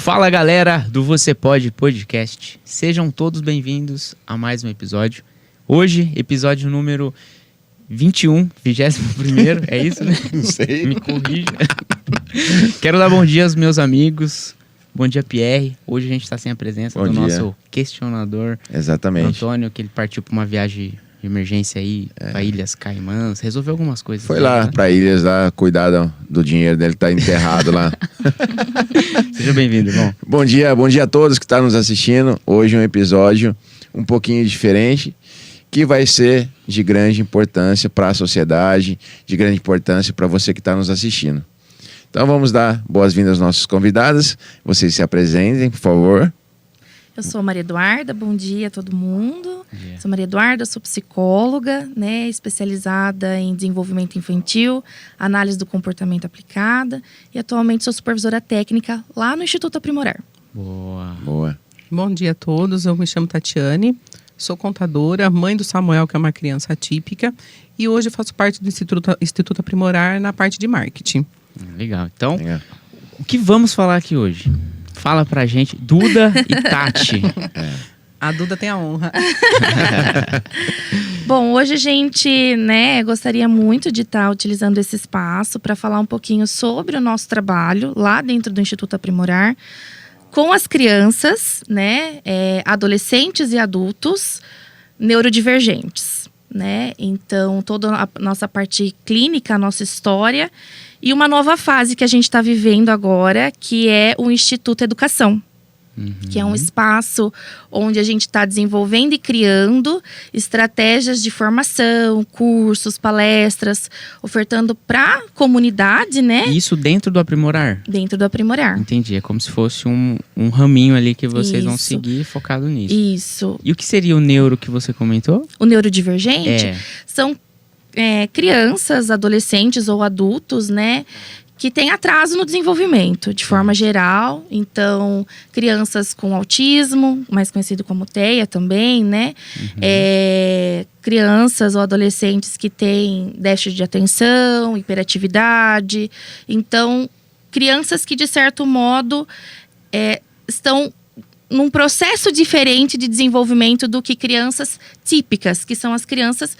Fala galera do Você Pode Podcast, sejam todos bem-vindos a mais um episódio. Hoje, episódio número 21, 21º, é isso, né? Não sei. Me corrija. Quero dar bom dia aos meus amigos. Bom dia, Pierre. Hoje a gente está sem a presença do nosso questionador. Exatamente. Antônio, que ele partiu para uma viagem de emergência aí para Ilhas Caimãs, resolveu algumas coisas. Foi lá para Ilhas lá cuidar do dinheiro dele que tá enterrado lá. Seja bem-vindo, irmão. Bom dia a todos que estão nos assistindo. Hoje um episódio um pouquinho diferente, que vai ser de grande importância para a sociedade, de grande importância para você que está nos assistindo. Então vamos dar boas-vindas aos nossos convidados. Vocês se apresentem, por favor. Eu sou a Maria Eduarda, bom dia a todo mundo. Sou Maria Eduarda, sou psicóloga, né, especializada em desenvolvimento infantil, análise do comportamento aplicada e atualmente sou supervisora técnica lá no Instituto Aprimorar. Boa. Bom dia a todos, eu me chamo Tatiane, sou contadora, mãe do Samuel, que é uma criança atípica, e hoje faço parte do Instituto Aprimorar na parte de marketing. Legal. Então, o que vamos falar aqui hoje? Fala pra gente, Duda e Tati. A Duda tem a honra. Bom, hoje a gente, gostaria muito de estar utilizando esse espaço para falar um pouquinho sobre o nosso trabalho lá dentro do Instituto Aprimorar com as crianças, adolescentes e adultos neurodivergentes, Então, toda a nossa parte clínica, a nossa história e uma nova fase que a gente está vivendo agora, que é o Instituto Educação. Que é um espaço onde a gente está desenvolvendo e criando estratégias de formação, cursos, palestras, ofertando para a comunidade, Isso dentro do Aprimorar? Dentro do Aprimorar. Entendi, é como se fosse um raminho ali que vocês vão Isso. seguir focado nisso. Isso. E o que seria o neuro que você comentou? O neurodivergente são crianças, adolescentes ou adultos, que têm atraso no desenvolvimento, de forma geral. Então, crianças com autismo, mais conhecido como TEA também, crianças ou adolescentes que têm déficit de atenção, hiperatividade. Então, crianças que, de certo modo, estão num processo diferente de desenvolvimento do que crianças típicas, que são as crianças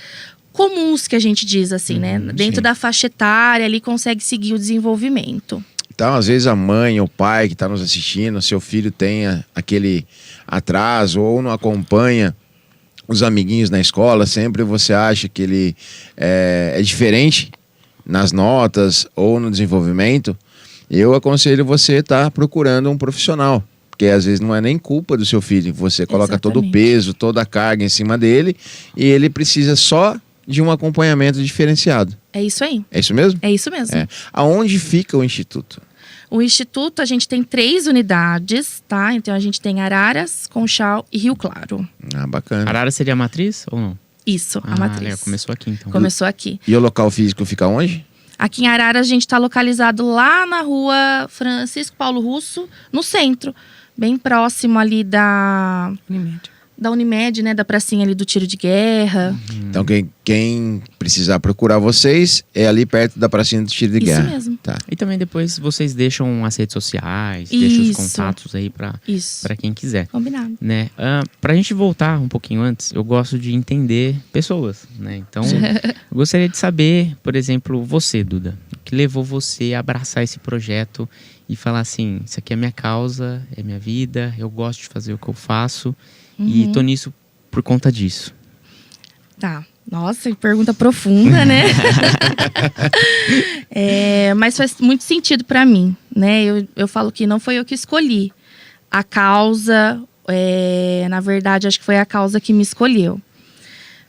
comuns, que a gente diz assim, Dentro da faixa etária, ali consegue seguir o desenvolvimento. Então, às vezes a mãe ou o pai que está nos assistindo, seu filho tenha aquele atraso ou não acompanha os amiguinhos na escola, sempre você acha que ele é diferente nas notas ou no desenvolvimento, eu aconselho você estar procurando um profissional. Porque às vezes não é nem culpa do seu filho, você coloca todo o peso, toda a carga em cima dele e ele precisa só de um acompanhamento diferenciado. É isso aí. É isso mesmo? É isso mesmo. Aonde fica o Instituto? O Instituto, a gente tem 3 unidades, tá? Então, a gente tem Araras, Conchal e Rio Claro. Ah, bacana. Araras seria a matriz ou não? Isso, a matriz. Legal. Começou aqui, então. Começou aqui. E o local físico fica onde? Aqui em Araras, a gente está localizado lá na rua Francisco Paulo Russo, no centro. Bem próximo ali da Unimed, da pracinha ali do tiro de guerra. Então, quem precisar procurar vocês é ali perto da pracinha do tiro de guerra. Isso mesmo. Tá. E também depois vocês deixam as redes sociais, deixam os contatos aí pra quem quiser. Combinado. Pra gente voltar um pouquinho antes, eu gosto de entender pessoas, Então, eu gostaria de saber, por exemplo, você, Duda, o que levou você a abraçar esse projeto e falar assim, isso aqui é minha causa, é minha vida, eu gosto de fazer o que eu faço e tô nisso por conta disso. Tá. Nossa, que pergunta profunda, mas faz muito sentido para mim, Eu falo que não foi eu que escolhi. A causa, na verdade, acho que foi a causa que me escolheu.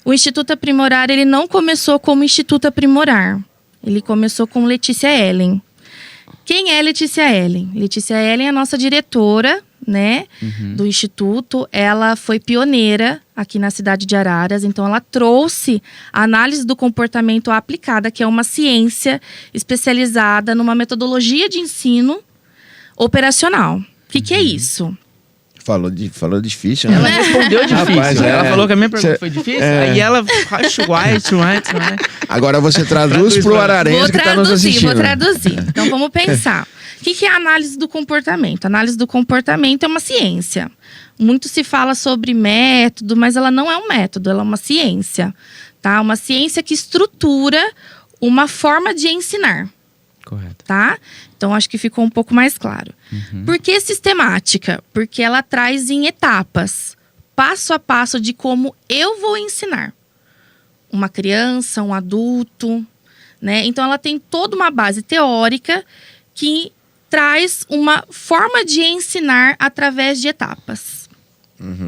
O Instituto Aprimorar, ele não começou como Instituto Aprimorar. Ele começou com Letícia Ellen. Quem é Letícia Ellen? Letícia Ellen é a nossa diretora, do Instituto. Ela foi pioneira aqui na cidade de Araras. Então, ela trouxe a análise do comportamento aplicada, que é uma ciência especializada numa metodologia de ensino operacional. O que é isso? Falou difícil, né? Ela respondeu difícil. Rapaz, ela falou que a minha pergunta foi difícil. Aí ela... Agora você traduz pro ararense que tá nos assistindo. Vou traduzir. Então, vamos pensar. O que é a análise do comportamento? A análise do comportamento é uma ciência. Muito se fala sobre método, mas ela não é um método, ela é uma ciência. Tá? Uma ciência que estrutura uma forma de ensinar. Correto. Tá? Então, acho que ficou um pouco mais claro. Por que sistemática? Porque ela traz em etapas, passo a passo de como eu vou ensinar. Uma criança, um adulto, né? Então, ela tem toda uma base teórica que traz uma forma de ensinar através de etapas.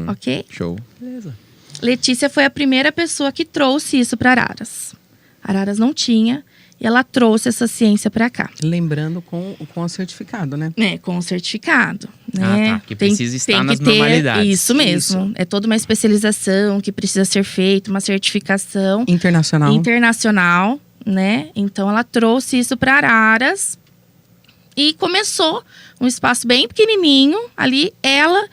Ok? Show. Beleza. Letícia foi a primeira pessoa que trouxe isso para Araras. Araras não tinha, e ela trouxe essa ciência para cá. Lembrando com o certificado, né? Com o certificado. Né? Ah, tá. Que precisa estar nas ter, normalidades. Isso mesmo. É toda uma especialização que precisa ser feita, uma certificação internacional, né? Então, ela trouxe isso para Araras e começou um espaço bem pequenininho ali, ela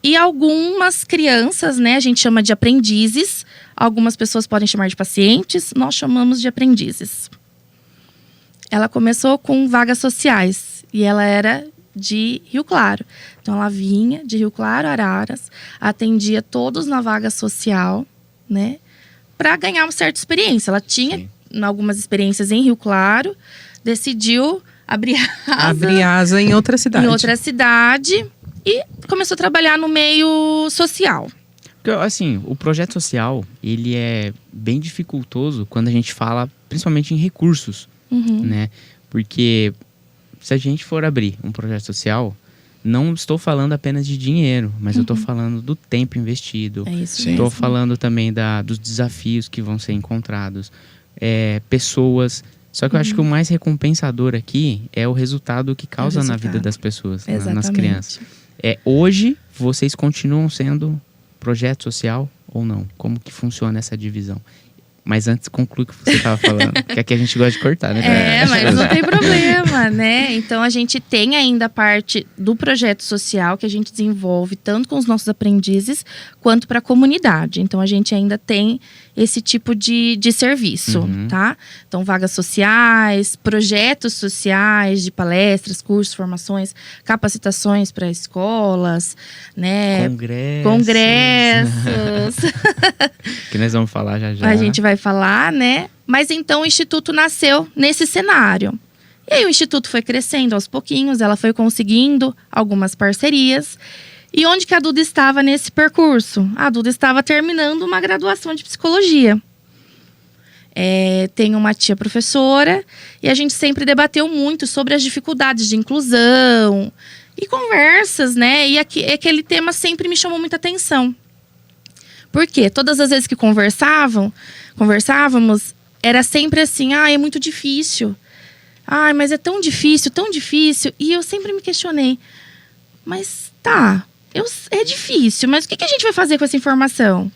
e algumas crianças, né? A gente chama de aprendizes. Algumas pessoas podem chamar de pacientes, nós chamamos de aprendizes. Ela começou com vagas sociais e ela era de Rio Claro. Então, ela vinha de Rio Claro, Araras, atendia todos na vaga social, né? Para ganhar uma certa experiência. Ela tinha algumas experiências em Rio Claro, decidiu abrir asa em outra cidade. Em outra cidade e começou a trabalhar no meio social. Porque, assim, o projeto social, ele é bem dificultoso quando a gente fala, principalmente em recursos, né? Porque se a gente for abrir um projeto social, não estou falando apenas de dinheiro, mas eu estou falando do tempo investido. É isso Sim. mesmo. Estou falando também dos desafios que vão ser encontrados, pessoas. Só que eu acho que o mais recompensador aqui é o resultado que causa na vida das pessoas, nas crianças. Hoje, vocês continuam sendo projeto social ou não? Como que funciona essa divisão? Mas antes, conclui o que você estava falando. Que aqui a gente gosta de cortar, né? Mas não tem problema, né? Então, a gente tem ainda a parte do projeto social que a gente desenvolve tanto com os nossos aprendizes quanto para a comunidade. Então, a gente ainda tem esse tipo de serviço, tá? Então, vagas sociais, projetos sociais de palestras, cursos, formações, capacitações para escolas, né? Congressos. Que nós vamos falar já. A gente vai falar, né? Mas então o Instituto nasceu nesse cenário. E aí o Instituto foi crescendo aos pouquinhos, ela foi conseguindo algumas parcerias. E onde que a Duda estava nesse percurso? A Duda estava terminando uma graduação de psicologia. Tem uma tia professora e a gente sempre debateu muito sobre as dificuldades de inclusão e conversas, né? E aquele tema sempre me chamou muita atenção. Por quê? Todas as vezes que conversávamos, era sempre assim, é muito difícil. Mas é tão difícil, tão difícil. E eu sempre me questionei, mas é difícil, mas o que a gente vai fazer com essa informação?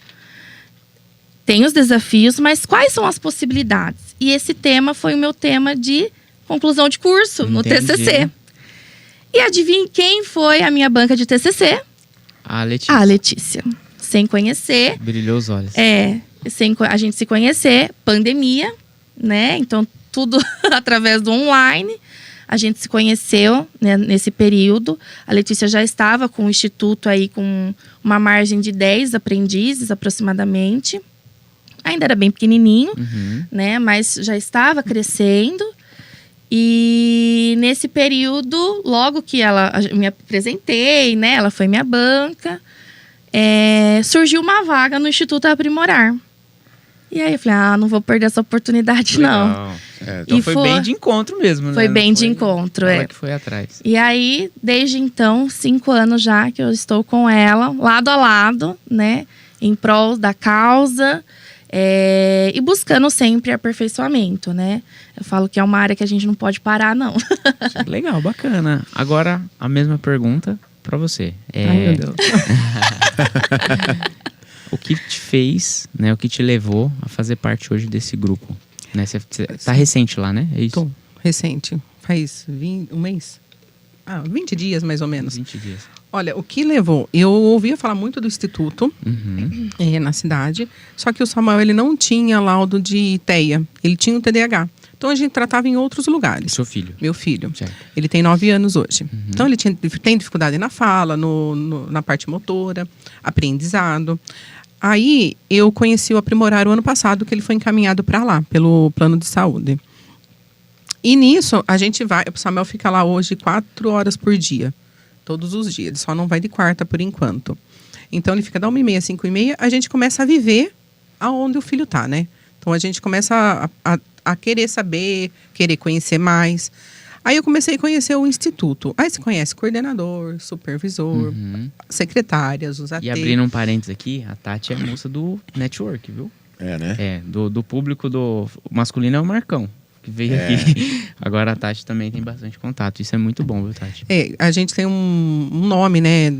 Tem os desafios, mas quais são as possibilidades? E esse tema foi o meu tema de conclusão de curso no TCC. E adivinhe quem foi a minha banca de TCC? A Letícia. A Letícia. Sem conhecer. Brilhou os olhos. Sem a gente se conhecer, pandemia, né? Então, tudo através do online. A gente se conheceu, né, nesse período. A Letícia já estava com o Instituto aí com uma margem de 10 aprendizes, aproximadamente. Ainda era bem pequenininho, né? Mas já estava crescendo. E nesse período, logo que eu me apresentei, né? Ela foi minha banca. Surgiu uma vaga no Instituto Aprimorar. E aí eu falei, não vou perder essa oportunidade, não. Então foi bem de encontro mesmo, né? Foi bem de encontro, que foi atrás. E aí, desde então, 5 anos já que eu estou com ela, lado a lado, né? Em prol da causa. E buscando sempre aperfeiçoamento, né? Eu falo que é uma área que a gente não pode parar, não. Legal, bacana. Agora, a mesma pergunta para você. Ai, meu Deus. O que te fez, né? O que te levou a fazer parte hoje desse grupo? Né? Você tá recente lá, né? É isso? Tô recente. Faz um mês? 20 dias, mais ou menos. 20 dias. Olha, o que levou? Eu ouvia falar muito do Instituto na cidade. Só que o Samuel, ele não tinha laudo de TEA. Ele tinha o TDAH. Então a gente tratava em outros lugares. Seu filho. Meu filho. Certo. Ele tem 9 anos hoje. Então ele tem dificuldade na fala, na parte motora, aprendizado. Aí eu conheci o Aprimorar o ano passado, que ele foi encaminhado para lá, pelo plano de saúde. E nisso, a gente vai... O Samuel fica lá hoje 4 horas por dia. Todos os dias. Ele só não vai de quarta por enquanto. Então, ele fica da 1h30 às 5h30. A gente começa a viver aonde o filho tá, né? Então, a gente começa a querer saber, querer conhecer mais. Aí, eu comecei a conhecer o instituto. Aí, você conhece coordenador, supervisor, secretárias, os AT. E abrindo um parênteses aqui, a Tati é a moça do network, viu? É, né? É, do público do masculino é o Marcão, que veio aqui. Agora a Tati também tem bastante contato. Isso é muito bom, viu, Tati? A gente tem um nome, né?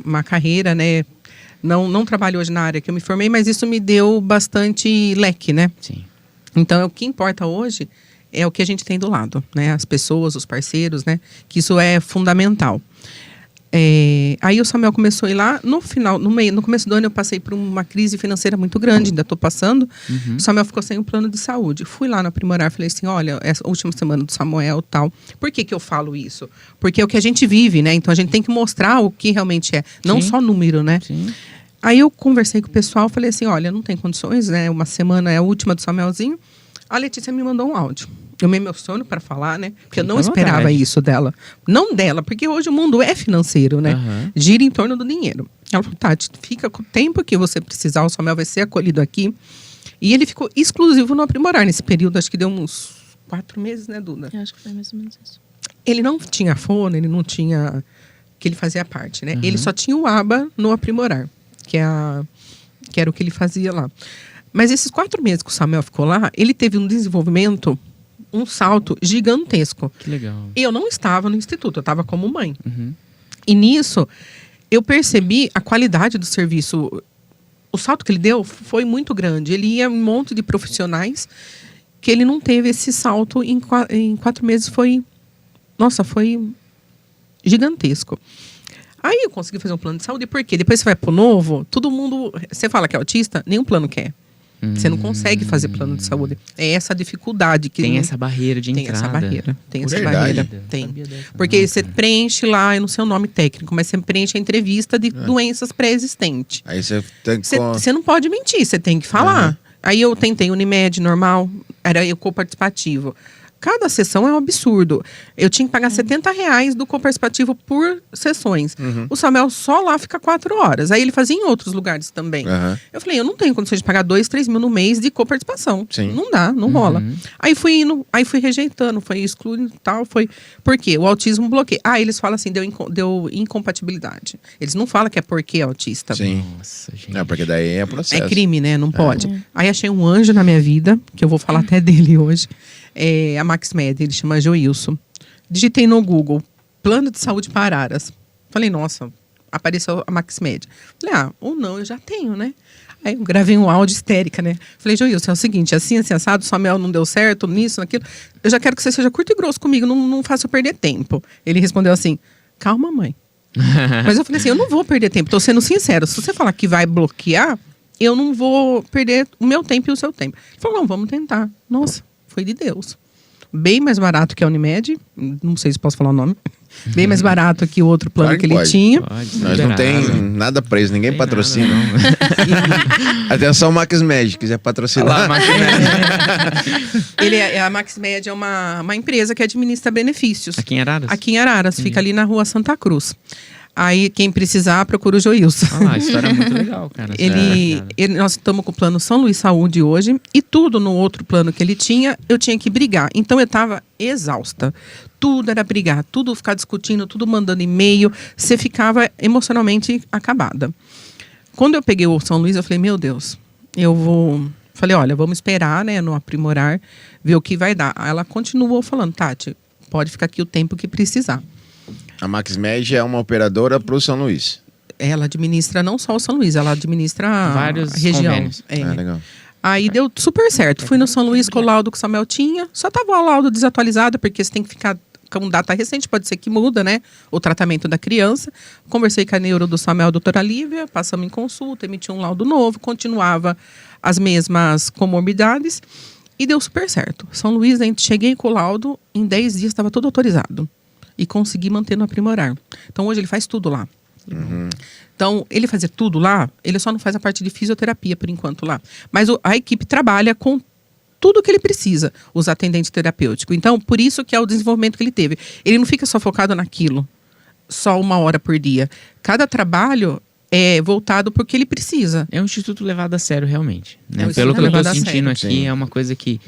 Uma carreira, né? Não trabalho hoje na área que eu me formei, mas isso me deu bastante leque, né? Sim. Então, o que importa hoje é o que a gente tem do lado, né? As pessoas, os parceiros, né? Que isso é fundamental. Aí o Samuel começou a ir lá. No começo do ano, eu passei por uma crise financeira muito grande, ainda estou passando. O Samuel ficou sem um plano de saúde. Fui lá no Aprimorar, falei assim, olha, essa última semana do Samuel tal. Por que eu falo isso? Porque é o que a gente vive, né? Então a gente tem que mostrar o que realmente é. Não só número, né? Sim. Aí eu conversei com o pessoal, falei assim, olha, não tem condições, né? Uma semana é a última do Samuelzinho. A Letícia me mandou um áudio. Eu me emociono para falar, né? Porque eu não esperava isso dela. Não dela, porque hoje o mundo é financeiro, né? Gira em torno do dinheiro. Ela falou, Tati, fica com o tempo que você precisar, o Samuel vai ser acolhido aqui. E ele ficou exclusivo no Aprimorar nesse período, acho que deu uns 4 meses, né, Duda? Eu acho que foi mais ou menos isso. Ele não tinha fono, ele não tinha... que ele fazia parte, né? Ele só tinha o aba no Aprimorar, que era o que ele fazia lá. Mas esses 4 meses que o Samuel ficou lá, ele teve um desenvolvimento, um salto gigantesco. Que legal. Eu não estava no instituto, eu estava como mãe. E nisso, eu percebi a qualidade do serviço. O salto que ele deu foi muito grande. Ele ia um monte de profissionais que ele não teve esse salto em 4 meses. Foi gigantesco. Aí eu consegui fazer um plano de saúde, porque depois você vai pro novo, todo mundo... Você fala que é autista, nenhum plano quer. Você não consegue fazer plano de saúde. É essa dificuldade que... Tem essa barreira de entrada. Tem essa Verdade. barreira. Tem. Porque você preenche lá, eu não sei o nome técnico, mas você preenche a entrevista de doenças pré-existentes. Aí você tem que... Você não pode mentir, você tem que falar. Aí eu tentei Unimed normal, era eu coparticipativo. Cada sessão é um absurdo. Eu tinha que pagar R$70 do coparticipativo por sessões. O Samuel só lá fica 4 horas. Aí ele fazia em outros lugares também. Eu falei, eu não tenho condições de pagar 2, 3 mil no mês de coparticipação. Sim. Não dá, não rola. Aí fui indo, aí fui rejeitando, foi excluindo e tal. Por quê? O autismo bloqueia. Eles falam assim, deu incompatibilidade. Eles não falam que é porque é autista. Sim. Nossa, gente. Não, porque daí é processo. É crime, né? Não pode. Aí achei um anjo na minha vida, que eu vou falar até dele hoje. A MaxMed, ele chama Joilson. Digitei no Google, plano de saúde para Araras. Falei, nossa, apareceu a MaxMed. Falei, ou não, eu já tenho, né? Aí eu gravei um áudio histérica, né? Falei, Joilson, é o seguinte, assim, assado, o Samuel não deu certo, nisso, naquilo. Eu já quero que você seja curto e grosso comigo, não faça eu perder tempo. Ele respondeu assim, calma, mãe. Mas eu falei assim, eu não vou perder tempo, tô sendo sincero. Se você falar que vai bloquear, eu não vou perder o meu tempo e o seu tempo. Ele falou, não, vamos tentar. Nossa, foi de Deus. Bem mais barato que a Unimed, não sei se posso falar o nome. Bem mais barato que o outro plano Claro que que ele pode. tinha. Nós não tem nada preso, ninguém patrocina. Atenção, MaxMed, quiser patrocinar. A MaxMed é uma empresa que administra benefícios. Aqui em Araras? Aqui em Araras, fica ali na rua Santa Cruz. Aí, quem precisar, procura o Joilson. A história é muito legal, cara. Nós estamos com o plano São Luís Saúde hoje. E tudo no outro plano que ele tinha, eu tinha que brigar. Então, eu estava exausta. Tudo era brigar, tudo ficar discutindo, tudo mandando e-mail. Você ficava emocionalmente acabada. Quando eu peguei o São Luís, eu falei, meu Deus, eu vou... Falei, olha, vamos esperar, né, no Aprimorar, ver o que vai dar. Ela continuou falando, Tati, pode ficar aqui o tempo que precisar. A MaxMed é uma operadora para o São Luís. Ela administra não só o São Luís, ela administra vários a região. Convênios. Legal. Aí deu super certo. Fui no São Luís com o laudo que o Samuel tinha. Só tava o laudo desatualizado, porque você tem que ficar com data recente, pode ser que muda, né? O tratamento da criança. Conversei com a neuro do Samuel, a doutora Lívia, passamos em consulta, emiti um laudo novo, continuava as mesmas comorbidades. E deu super certo. São Luís, cheguei com o laudo, em 10 dias estava tudo autorizado. E consegui manter no aprimorar. Então hoje ele faz tudo lá. Então, ele fazer tudo lá, ele só não faz a parte de fisioterapia por enquanto lá. Mas a equipe trabalha com tudo que ele precisa, os atendentes terapêuticos. Então, por isso que é o desenvolvimento que ele teve. Ele não fica só focado naquilo, só 1 hora por dia. Cada trabalho é voltado porque ele precisa. É um instituto levado a sério, realmente. Né? É um Pelo que eu instituto tô levado a sentindo sério. aqui, Sim. é uma coisa que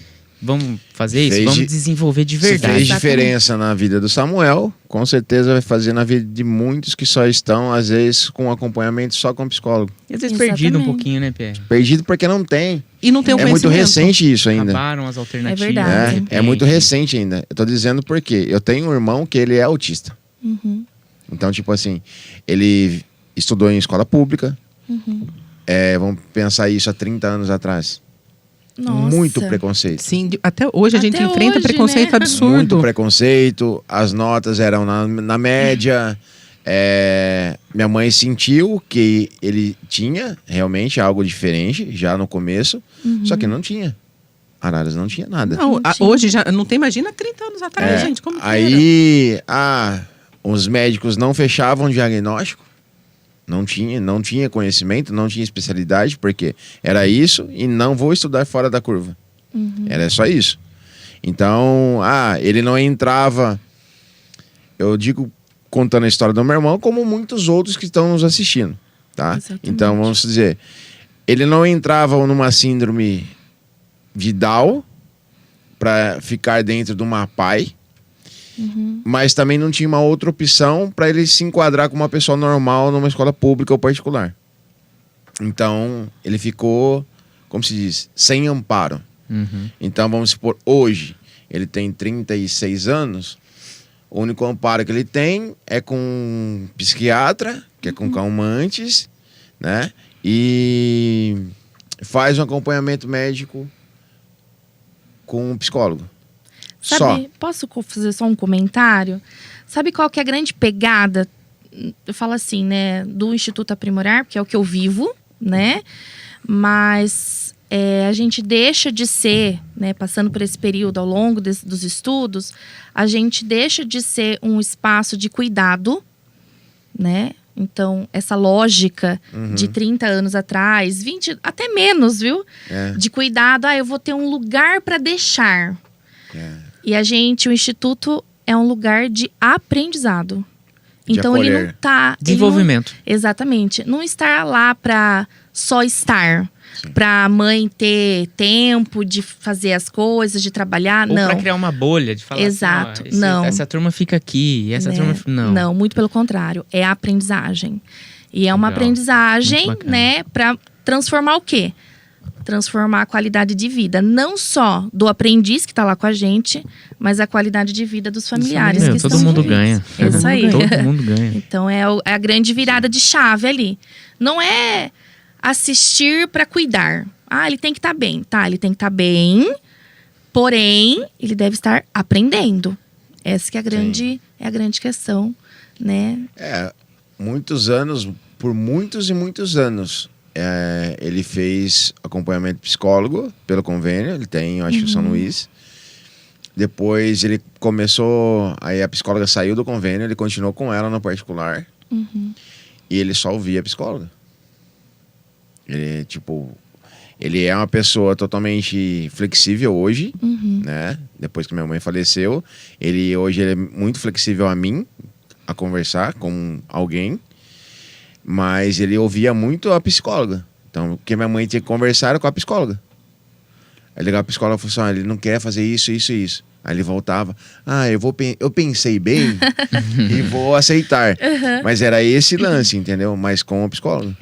vamos fazer isso, Fez vamos de- desenvolver de Se verdade. fez diferença na vida do Samuel, com certeza vai fazer na vida de muitos que só estão, às vezes, com acompanhamento só com psicólogo. E às vezes perdido um Exatamente. pouquinho, né, Pierre? Perdido porque não tem. E não tem o É muito conhecimento. recente isso ainda. Acabaram as alternativas. verdade. É muito recente ainda. Eu tô dizendo porque eu tenho um irmão que ele é autista. Uhum. Então, tipo assim, ele estudou em escola pública. Vamos pensar isso há 30 anos atrás. Nossa. Muito preconceito. Sim, até hoje a gente Até enfrenta hoje, preconceito né? absurdo. Muito preconceito, as notas eram na média. Minha mãe sentiu que ele tinha realmente algo diferente já no começo, só que não tinha. Araras não tinha nada. Não, Não tinha. hoje já não tem, imagina 30 anos atrás, gente, como que era? Aí, os médicos não fechavam o diagnóstico. Não tinha conhecimento, não tinha especialidade, porque era isso e não vou estudar fora da curva. Era só isso. Então, ele não entrava. Eu digo, contando a história do meu irmão, como muitos outros que estão nos assistindo, tá? Exatamente. Então, vamos dizer, ele não entrava numa síndrome de Down para ficar dentro de uma PAI, mas também não tinha uma outra opção para ele se enquadrar como uma pessoa normal numa escola pública ou particular. Então, ele ficou, como se diz, sem amparo. Então, vamos supor, hoje, ele tem 36 anos, o único amparo que ele tem é com um psiquiatra, que é com calmantes, né? E faz um acompanhamento médico com um psicólogo. Só. Sabe, posso fazer só um comentário? Sabe qual que é a grande pegada, eu falo assim, né, do Instituto Aprimorar, que é o que eu vivo, né? Mas a gente deixa de ser, né, passando por esse período ao longo dos estudos, a gente deixa de ser um espaço de cuidado, né? Então, essa lógica de 30 anos atrás, 20, até menos, viu? De cuidado, eu vou ter um lugar para deixar. E o Instituto é um lugar de aprendizado. De Então, ele acolher. não tá... Desenvolvimento. Exatamente. Não estar lá para só estar. Para a mãe ter tempo de fazer as coisas, de trabalhar. Ou não. pra criar uma bolha de falar Exato, assim, não. essa turma fica aqui, e essa Né? turma... Não. Não, muito pelo contrário. É a aprendizagem. E é uma Legal. aprendizagem, Muito bacana. né, para transformar o quê? Transformar a qualidade de vida, não só do aprendiz que está lá com a gente, mas a qualidade de vida dos familiares que Todo estão mundo envolvidos. ganha. É isso aí. Todo mundo ganha. Então é a grande virada de chave ali. Não é assistir para cuidar. Ele tem que estar bem. Tá, ele tem que estar bem, porém, ele deve estar aprendendo. Essa que é a grande questão, né? Muitos anos, por muitos e muitos anos, ele fez acompanhamento psicólogo pelo convênio, ele tem, eu acho que São Luís. Depois ele começou, aí a psicóloga saiu do convênio, ele continuou com ela no particular. E ele só ouvia a psicóloga. Ele é uma pessoa totalmente flexível hoje, né? Depois que minha mãe faleceu, hoje ele é muito flexível a mim, a conversar com alguém, mas ele ouvia muito a psicóloga. Então, o que minha mãe tinha que conversar era com a psicóloga. Aí ligava a psicóloga e falou assim, ele não quer fazer isso, isso e isso. Aí ele voltava, eu pensei bem e vou aceitar. Mas era esse lance, entendeu? Mas com a psicóloga.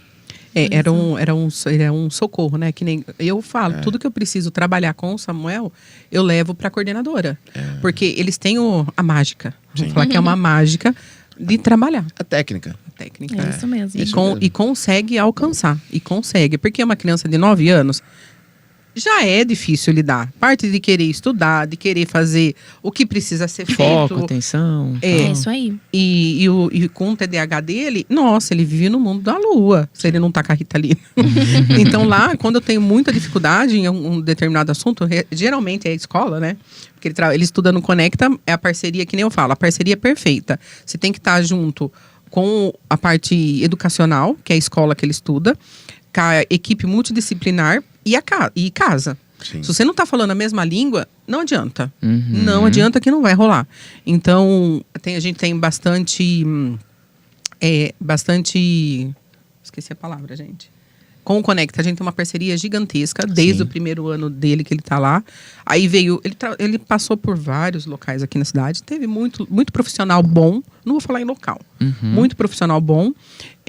Era um socorro, né? Que nem eu falo, tudo que eu preciso trabalhar com o Samuel, eu levo para a coordenadora. Porque eles têm a mágica. Vamos falar que é uma mágica de trabalhar. A técnica. A técnica. É isso mesmo. Isso mesmo. E consegue alcançar. E consegue. Porque uma criança de 9 anos, já é difícil lidar. Parte de querer estudar, de querer fazer o que precisa ser Foco, feito. atenção. É tal. isso aí. E com o TDAH dele, nossa, ele vive no mundo da lua, se ele não tá com a Ritalina. Então lá, quando eu tenho muita dificuldade em um determinado assunto, geralmente é a escola, né? Porque ele estuda no Conecta, é a parceria, que nem eu falo, a parceria é perfeita. Você tem que estar junto com a parte educacional, que é a escola que ele estuda, com a equipe multidisciplinar e casa. Sim. Se você não tá falando a mesma língua, não adianta. Uhum. Não adianta, que não vai rolar. Então, a gente tem bastante... Esqueci a palavra, gente. Com o Conecta, a gente tem uma parceria gigantesca, desde Sim. o primeiro ano dele que ele tá lá. Aí veio... Ele passou por vários locais aqui na cidade. Teve muito profissional bom. Não vou falar em local. Uhum. Muito profissional bom.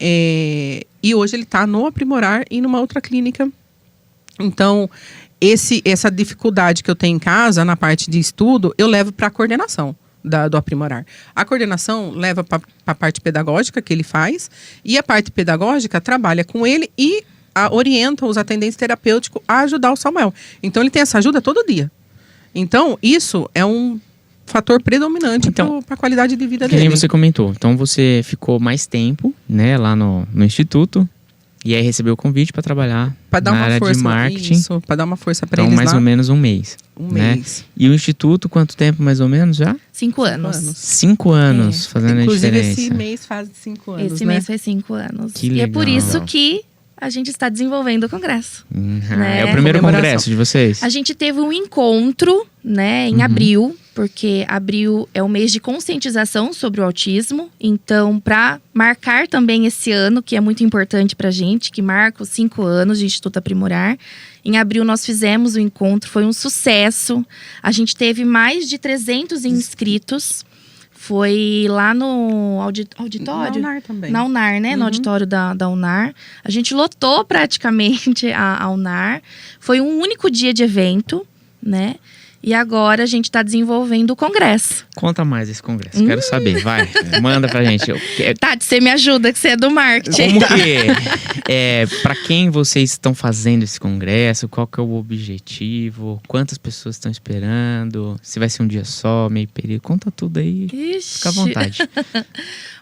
E hoje ele tá no Aprimorar e numa outra clínica. Então, essa dificuldade que eu tenho em casa, na parte de estudo, eu levo para a coordenação do Aprimorar. A coordenação leva para a parte pedagógica que ele faz, e a parte pedagógica trabalha com ele e orienta os atendentes terapêuticos a ajudar o Samuel. Então, ele tem essa ajuda todo dia. Então, isso é um fator predominante Então, para a qualidade de vida Que nem dele. você comentou. Então você ficou mais tempo, né, lá no instituto. E aí recebeu o convite para trabalhar Para dar na uma área força, de marketing. isso, para dar uma força para Então, eles mais lá. ou menos um mês. Um né? mês. E o instituto, quanto tempo mais ou menos já? 5 anos. 5 anos fazendo Inclusive, a diferença. esse mês faz 5 anos, Esse né? mês faz 5 anos. Que E é por legal. isso que a gente está desenvolvendo o congresso. Né? É o primeiro Comemoração. congresso de vocês? A gente teve um encontro, né, em abril, porque abril é o mês de conscientização sobre o autismo. Então, para marcar também esse ano, que é muito importante para a gente, que marca os 5 anos de Instituto Aprimorar, em abril nós fizemos o encontro, foi um sucesso. A gente teve mais de 300 inscritos. Foi lá no auditório? Na UNAR também. Na UNAR, né? No auditório da UNAR. A gente lotou praticamente a UNAR. Foi um único dia de evento, né? E agora a gente está desenvolvendo o congresso. Conta mais esse congresso, quero saber, vai. Manda pra gente. Tati, você me ajuda, que você é do marketing. Como que para quem vocês estão fazendo esse congresso? Qual que é o objetivo? Quantas pessoas estão esperando? Se vai ser um dia só, meio período? Conta tudo aí, Ixi. fica à vontade.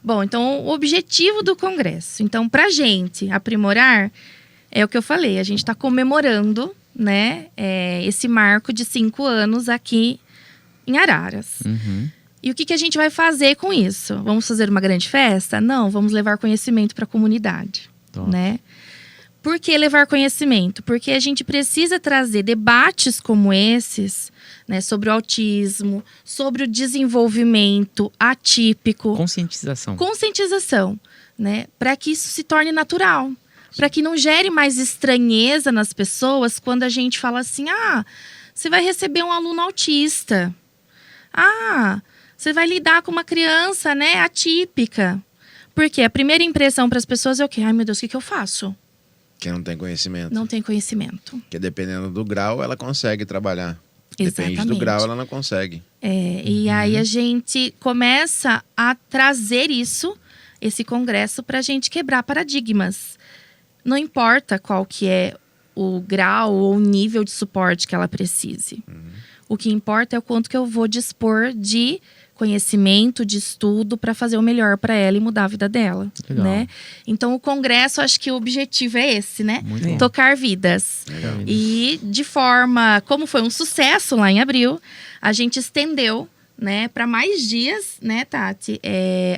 Bom, então o objetivo do congresso. Então, pra gente aprimorar, é o que eu falei, a gente está comemorando, né, esse marco de 5 anos aqui em Araras. Uhum. E o que a gente vai fazer com isso? Vamos fazer uma grande festa? Não, vamos levar conhecimento para a comunidade, Top. né? Por que levar conhecimento? Porque a gente precisa trazer debates como esses, né, sobre o autismo, sobre o desenvolvimento atípico, conscientização, né, para que isso se torne natural, para que não gere mais estranheza nas pessoas quando a gente fala assim: ah, você vai receber um aluno autista, ah, você vai lidar com uma criança, né, atípica. Porque a primeira impressão para as pessoas é o quê? Ai, meu Deus, o que eu faço? Que não tem conhecimento. Não tem conhecimento. Porque dependendo do grau, ela consegue trabalhar. Depende do Exatamente. grau, ela não consegue. E aí a gente começa a trazer esse congresso, para a gente quebrar paradigmas. Não importa qual que é o grau ou o nível de suporte que ela precise. O que importa é o quanto que eu vou dispor de conhecimento, de estudo, para fazer o melhor para ela e mudar a vida dela, Legal. né? Então, o congresso, acho que o objetivo é esse, né? Muito bom. Tocar vidas. Legal. E de forma, como foi um sucesso lá em abril, a gente estendeu, né, para mais dias, né, Tati?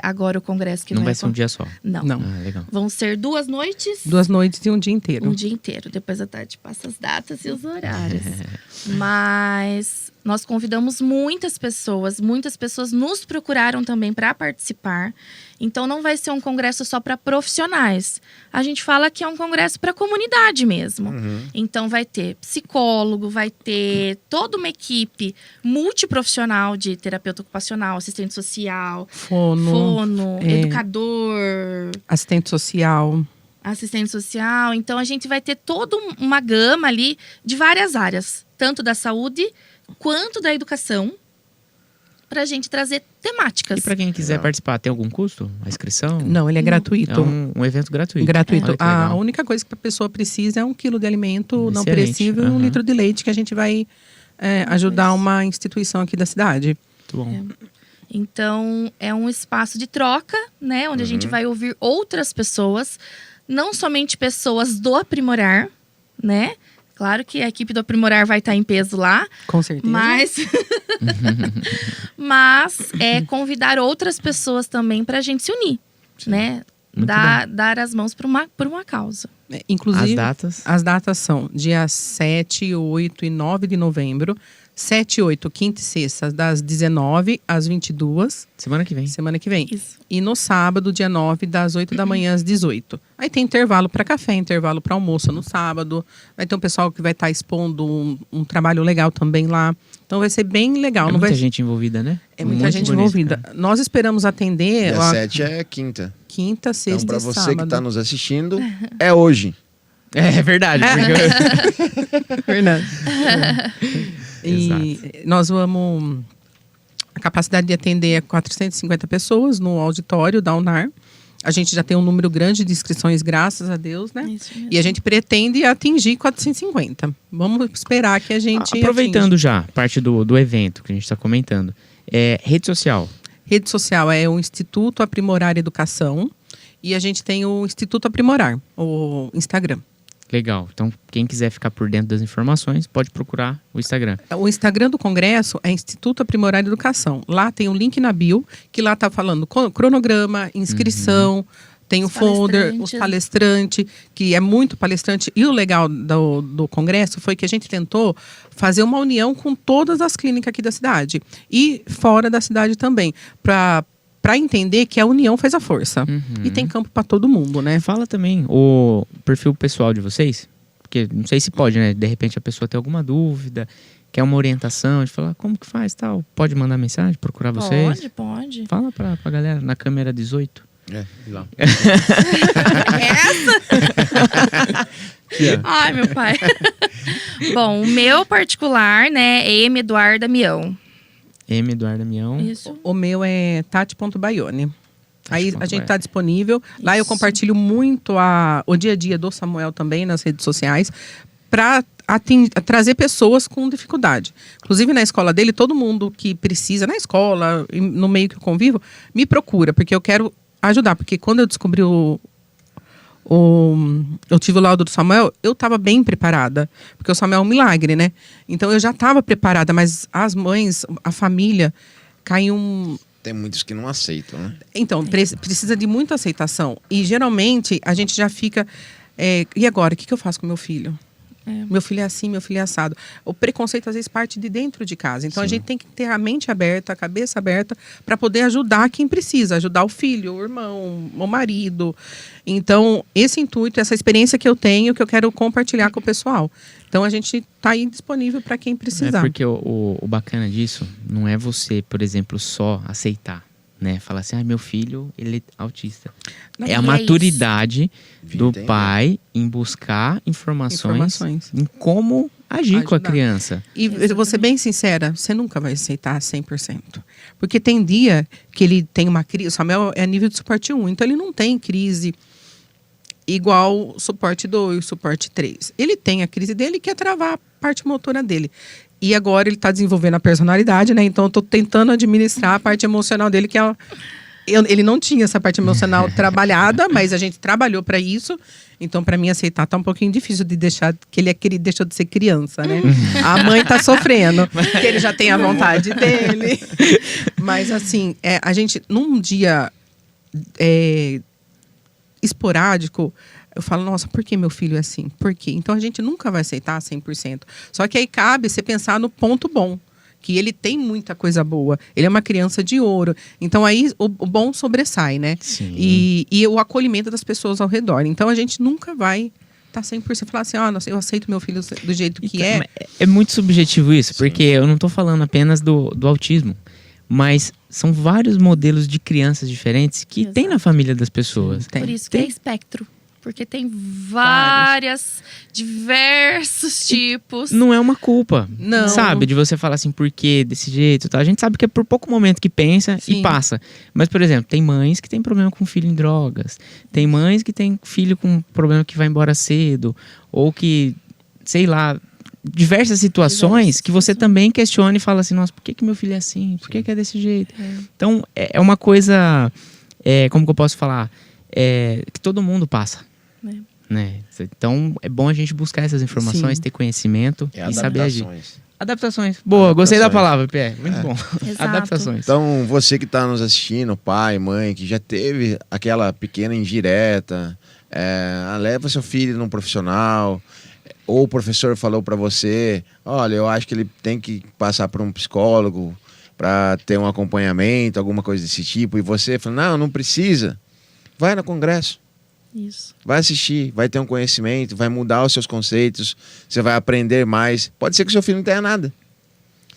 Agora o congresso que Não vai ser um dia só. Não. Não. Ah, legal. Vão ser 2 noites. 2 noites e um dia inteiro. Um dia inteiro. Depois a Tati passa as datas e os horários. Mas nós convidamos muitas pessoas nos procuraram também para participar. Então não vai ser um congresso só para profissionais. A gente fala que é um congresso para a comunidade mesmo. Então vai ter psicólogo, vai ter toda uma equipe multiprofissional de terapeuta ocupacional, assistente social, fono, educador, assistente social. assistente social. Então, a gente vai ter toda uma gama ali de várias áreas. Tanto da saúde, quanto da educação. pra gente trazer temáticas. E para quem quiser participar, tem algum custo? A inscrição? Não, ele é gratuito. É um evento gratuito. Gratuito. Olha que A legal. única coisa que a pessoa precisa é 1 quilo de alimento não Excelente. perecível e 1 litro de leite, que a gente vai ajudar uma instituição aqui da cidade. Muito bom. Então, é um espaço de troca, né? Onde a gente vai ouvir outras pessoas, não somente pessoas do Aprimorar, né? Claro que a equipe do Aprimorar vai estar em peso lá, Com certeza. mas é convidar outras pessoas também para a gente se unir, né? Muito Dar as mãos por uma causa. Inclusive, As datas? as datas são dia 7, 8 e 9 de novembro. 7 e 8, quinta e sexta, das 19 às 22, Semana que vem. semana que vem. Isso. E no sábado, dia 9, das 8 da manhã às 18. Aí tem intervalo para café, intervalo para almoço no sábado. Vai ter um pessoal que vai estar expondo um trabalho legal também lá. Então vai ser bem legal. É Não muita vai... gente envolvida, né? É muita Muito gente bonito, envolvida. cara. Nós esperamos atender Dia a 7 é quinta. quinta, sexta Então, para e você sábado. que está nos assistindo, é hoje. É verdade. porque- Verdade. E Exato. nós vamos... A capacidade de atender é 450 pessoas no auditório da UNAR. A gente já tem um número grande de inscrições, graças a Deus, né? Isso mesmo. E a gente pretende atingir 450. Vamos esperar que a gente Aproveitando atinja. já parte do evento que a gente está comentando. Rede social. Rede social é o Instituto Aprimorar Educação. E a gente tem o Instituto Aprimorar, o Instagram. Legal. Então, quem quiser ficar por dentro das informações, pode procurar o Instagram. O Instagram do Congresso é Instituto Aprimorar Educação. Lá tem um link na bio, que lá tá falando cronograma, inscrição, tem o Os folder, palestrantes. os palestrantes, que é muito palestrante. E o legal do Congresso foi que a gente tentou fazer uma união com todas as clínicas aqui da cidade. E fora da cidade também, para entender que a união faz a força. E tem campo para todo mundo, né? Fala também o perfil pessoal de vocês, porque não sei se pode, né? De repente a pessoa tem alguma dúvida, quer uma orientação, de falar como que faz tal. Pode mandar mensagem, procurar vocês. Pode. Fala pra galera na câmera 18. Lá. Ai, meu pai. Bom, o meu particular, né, é M. Eduarda Mião. M. Eduardo Mião. Isso. O meu é tati.baione. Aí a gente Tati.baione. está disponível. Lá eu compartilho muito o dia a dia do Samuel também nas redes sociais para trazer pessoas com dificuldade. Inclusive na escola dele, todo mundo que precisa, na escola, no meio que eu convivo, me procura, porque eu quero ajudar. Porque quando eu descobri eu tive o laudo do Samuel, eu estava bem preparada, porque o Samuel é um milagre, né? Então eu já estava preparada, mas as mães, a família, Tem muitos que não aceitam, né? Então, precisa de muita aceitação. E geralmente a gente já fica. E agora? O que eu faço com meu filho? Meu filho é assim, meu filho é assado. O preconceito às vezes parte de dentro de casa. Então a gente tem que ter a mente aberta, a cabeça aberta, para poder ajudar quem precisa, ajudar o filho, o irmão, o marido. Então, esse intuito, essa experiência que eu tenho, que eu quero compartilhar com o pessoal. Então a gente está aí disponível para quem precisar. Porque o bacana disso não é você, por exemplo, só aceitar, né? Falar assim, meu filho, ele é autista. É a é maturidade do Entendo. pai em buscar informações em como agir com a Ajudar. criança. E vou ser bem sincera, você nunca vai aceitar 100%. Porque tem dia que ele tem uma crise, o Samuel é nível de suporte 1, então ele não tem crise igual suporte 2, suporte 3. Ele tem a crise dele que é travar a parte motora dele. E agora ele está desenvolvendo a personalidade, né? Então eu tô tentando administrar a parte emocional dele, que é... Ele não tinha essa parte emocional trabalhada, mas a gente trabalhou para isso. Então, para mim, aceitar tá um pouquinho difícil de deixar que ele deixou de ser criança, né? A mãe tá sofrendo, que ele já tem a vontade dele. Mas, assim, a gente, num dia esporádico, eu falo, nossa, por que meu filho é assim? Por quê? Então, a gente nunca vai aceitar 100%. Só que aí cabe você pensar no ponto bom. Que ele tem muita coisa boa. Ele é uma criança de ouro. Então, aí, o bom sobressai, né? Sim. E o acolhimento das pessoas ao redor. Então, a gente nunca vai estar 100%. Falar assim, nossa, eu aceito meu filho do jeito que é. É muito subjetivo isso, porque eu não tô falando apenas do autismo. Mas são vários modelos de crianças diferentes que tem na família das pessoas. Tem. Por isso que é espectro. Porque tem diversos tipos. Não é uma culpa, Não. sabe? De você falar assim, por que desse jeito e tal. A gente sabe que é por pouco momento que pensa Sim. e passa. Mas, por exemplo, tem mães que têm problema com filho em drogas. Tem mães que têm filho com problema que vai embora cedo. Ou que, sei lá, diversas situações que você também questiona e fala assim, nossa, por que meu filho é assim? Por que é desse jeito? Então, é uma coisa, como que eu posso falar? Que todo mundo passa. Né? Então, é bom a gente buscar essas informações, Sim. ter conhecimento e saber agir. Adaptações. Boa, gostei da palavra, Pierre. Muito bom. Exato. Adaptações. Então, você que está nos assistindo, pai, mãe, que já teve aquela pequena indireta, leva seu filho num profissional, ou o professor falou para você, olha, eu acho que ele tem que passar por um psicólogo para ter um acompanhamento, alguma coisa desse tipo, e você fala, não precisa, vai no congresso. Isso. Vai assistir, vai ter um conhecimento, vai mudar os seus conceitos, você vai aprender mais. Pode ser que o seu filho não tenha nada,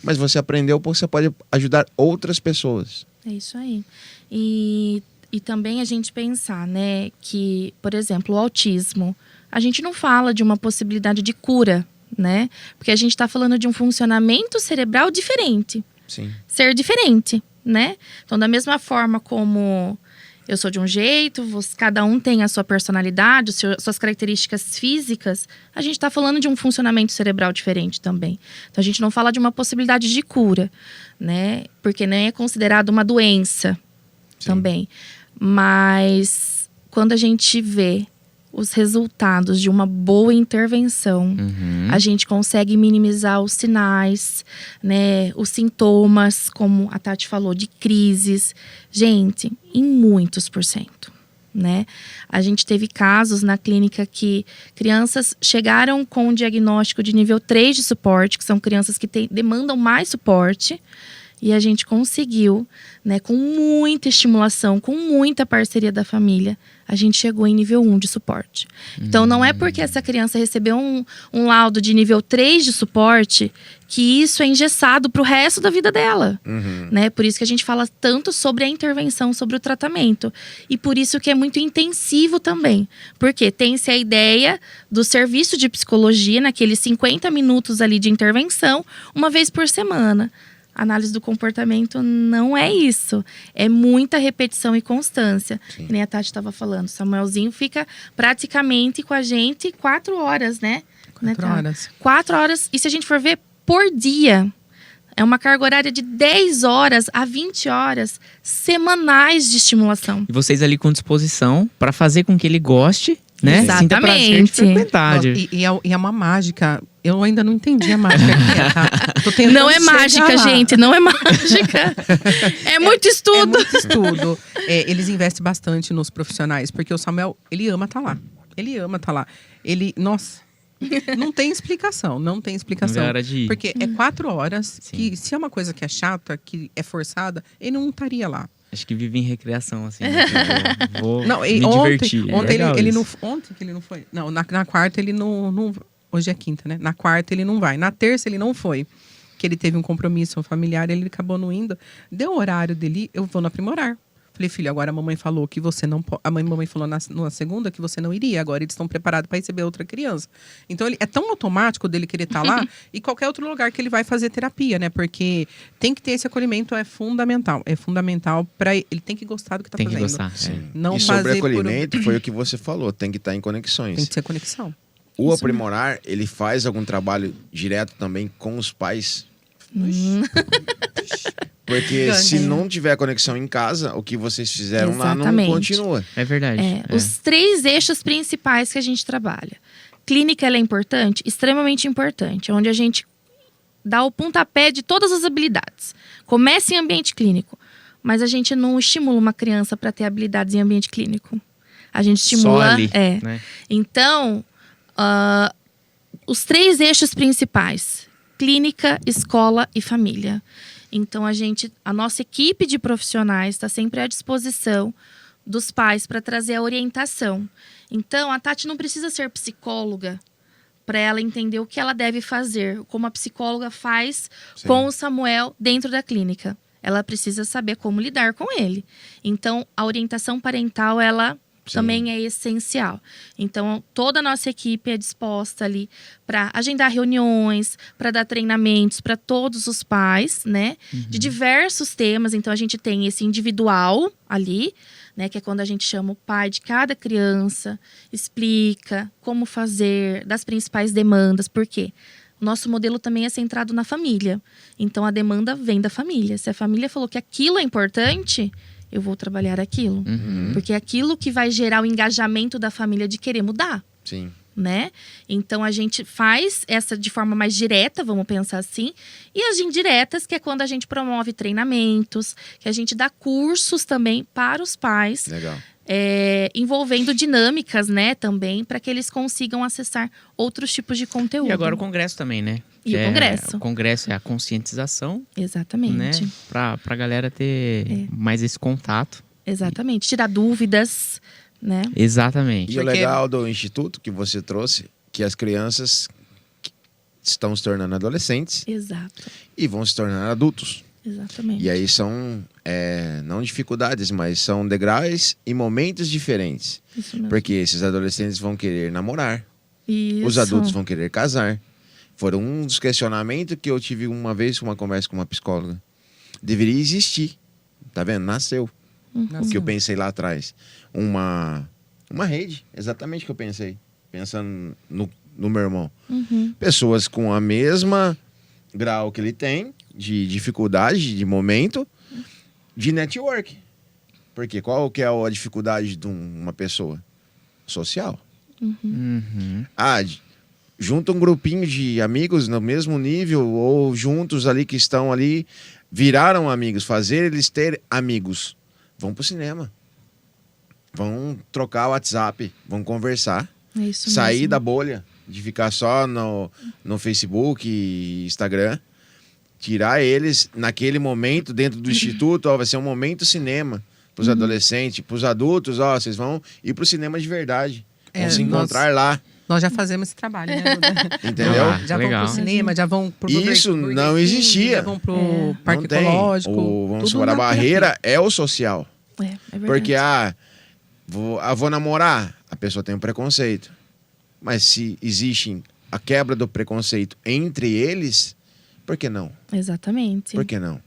mas você aprendeu porque você pode ajudar outras pessoas. É isso aí. E também a gente pensar, né, que, por exemplo, o autismo, a gente não fala de uma possibilidade de cura, né? Porque a gente está falando de um funcionamento cerebral diferente. Sim. Ser diferente, né? Então, da mesma forma como eu sou de um jeito, cada um tem a sua personalidade, suas características físicas, a gente está falando de um funcionamento cerebral diferente também. Então, a gente não fala de uma possibilidade de cura, né? Porque nem é considerado uma doença também. Mas, quando a gente vê os resultados de uma boa intervenção, a gente consegue minimizar os sinais, né, os sintomas, como a Tati falou, de crises. Gente, em muitos %, né? A gente teve casos na clínica que crianças chegaram com um diagnóstico de nível 3 de suporte, que são crianças que demandam mais suporte. E a gente conseguiu, né, com muita estimulação, com muita parceria da família, a gente chegou em nível 1 de suporte. Então, não é porque essa criança recebeu um laudo de nível 3 de suporte que isso é engessado para o resto da vida dela. Né? Por isso que a gente fala tanto sobre a intervenção, sobre o tratamento. E por isso que é muito intensivo também. Porque tem-se a ideia do serviço de psicologia, naqueles 50 minutos ali de intervenção, uma vez por semana. Análise do comportamento não é isso. É muita repetição e constância. Sim. Que nem a Tati estava falando. Samuelzinho fica praticamente com a gente 4 horas, né? 4 horas. 4 horas. E se a gente for ver por dia, é uma carga horária de 10 horas a 20 horas semanais de estimulação. E vocês ali com disposição para fazer com que ele goste, né? Sinta prazer de Exatamente. frequentar. E é uma mágica. Eu ainda não entendi a mágica que é, tá? Tô tentando Não é chegar mágica, lá. gente. Não é mágica. É muito É estudo. muito estudo. Eles investem bastante nos profissionais, porque o Samuel, ele ama estar lá. Ele ama estar lá. Ele, nossa, não tem explicação. Não tem explicação. Não é hora de ir. Porque é 4 horas Sim. que, se é uma coisa que é chata, que é forçada, ele não estaria lá. Acho que vive em recreação, assim. Né? Vou Não, me divertir. É Ontem legal ele isso. não. Ontem que ele não foi. Não, na quarta ele não. Hoje é quinta, né? Na quarta ele não vai. Na terça ele não foi. Que ele teve um compromisso familiar, ele acabou não indo. Deu o horário dele, eu vou no aprimorar. Falei, filho, agora a mamãe falou que você não pode. A mamãe falou na segunda que você não iria. Agora eles estão preparados para receber outra criança. Então ele é tão automático dele querer estar lá e qualquer outro lugar que ele vai fazer terapia, né? Porque tem que ter esse acolhimento, é fundamental. É fundamental para ele tem que gostar do que tá Tem que fazendo. gostar. Sim. Não E sobre fazer acolhimento, foi o que você falou, tem que estar em conexões. Tem que ter conexão. O aprimorar, ele faz algum trabalho direto também com os pais? Porque Gigante. se não tiver conexão em casa, o que vocês fizeram lá não Exatamente. continua. É verdade. Os 3 eixos principais que a gente trabalha. Clínica, ela é importante, extremamente importante. Onde a gente dá o pontapé de todas as habilidades. Começa em ambiente clínico. Mas a gente não estimula uma criança para ter habilidades em ambiente clínico. A gente estimula... Só ali, né? Então, os 3 eixos principais: clínica, escola e família. Então, a nossa equipe de profissionais está sempre à disposição dos pais para trazer a orientação. Então, a Tati não precisa ser psicóloga para ela entender o que ela deve fazer, como a psicóloga faz Sim. com o Samuel dentro da clínica. Ela precisa saber como lidar com ele. Então, a orientação parental, ela também é essencial. Então, toda a nossa equipe é disposta ali para agendar reuniões, para dar treinamentos para todos os pais, né? De diversos temas. Então, a gente tem esse individual ali, né? Que é quando a gente chama o pai de cada criança, explica como fazer, das principais demandas. Por quê? O nosso modelo também é centrado na família. Então, a demanda vem da família. Se a família falou que aquilo é importante, eu vou trabalhar aquilo. Porque é aquilo que vai gerar o engajamento da família de querer mudar, Sim. né? Então, a gente faz essa de forma mais direta, vamos pensar assim. E as indiretas, que é quando a gente promove treinamentos, que a gente dá cursos também para os pais. Legal. Envolvendo dinâmicas, né, também, para que eles consigam acessar outros tipos de conteúdo. E agora o congresso também, né? E o congresso. O congresso é a conscientização, Exatamente. né? Pra galera ter mais esse contato. Exatamente. Tirar dúvidas, né? Exatamente. E o legal do Instituto que você trouxe, que as crianças estão se tornando adolescentes Exato. e vão se tornar adultos. Exatamente. E aí são, não dificuldades, mas são degraus e momentos diferentes. Isso mesmo. Porque esses adolescentes vão querer namorar, Isso. os adultos vão querer casar. Foram um dos questionamentos que eu tive uma vez uma conversa com uma psicóloga. Deveria existir, tá vendo? Nasceu. O que eu pensei lá atrás. Uma rede, exatamente o que eu pensei. Pensando no meu irmão. Pessoas com a mesma grau que ele tem, de dificuldade, de momento, de network. Porque qual que é a dificuldade de uma pessoa? Social. Junta um grupinho de amigos no mesmo nível, ou juntos ali que estão ali, viraram amigos, fazer eles ter amigos. Vão pro cinema. Vão trocar o WhatsApp, vão conversar. É isso Sair mesmo. da bolha, de ficar só no Facebook e Instagram. Tirar eles naquele momento dentro do instituto, vai ser um momento cinema para os adolescentes, para os adultos, vocês vão ir pro cinema de verdade. Vão se encontrar lá. Nós já fazemos esse trabalho, né, Duda? Entendeu? Já vão Legal. pro cinema, já vão pro Isso Burger não King, existia. já vão pro Parque Não tem. Ecológico. Vamos tudo supor, a na barreira é o social. É verdade. Porque, vou namorar, a pessoa tem um preconceito. Mas se existe a quebra do preconceito entre eles, por que não? Exatamente. Por que não?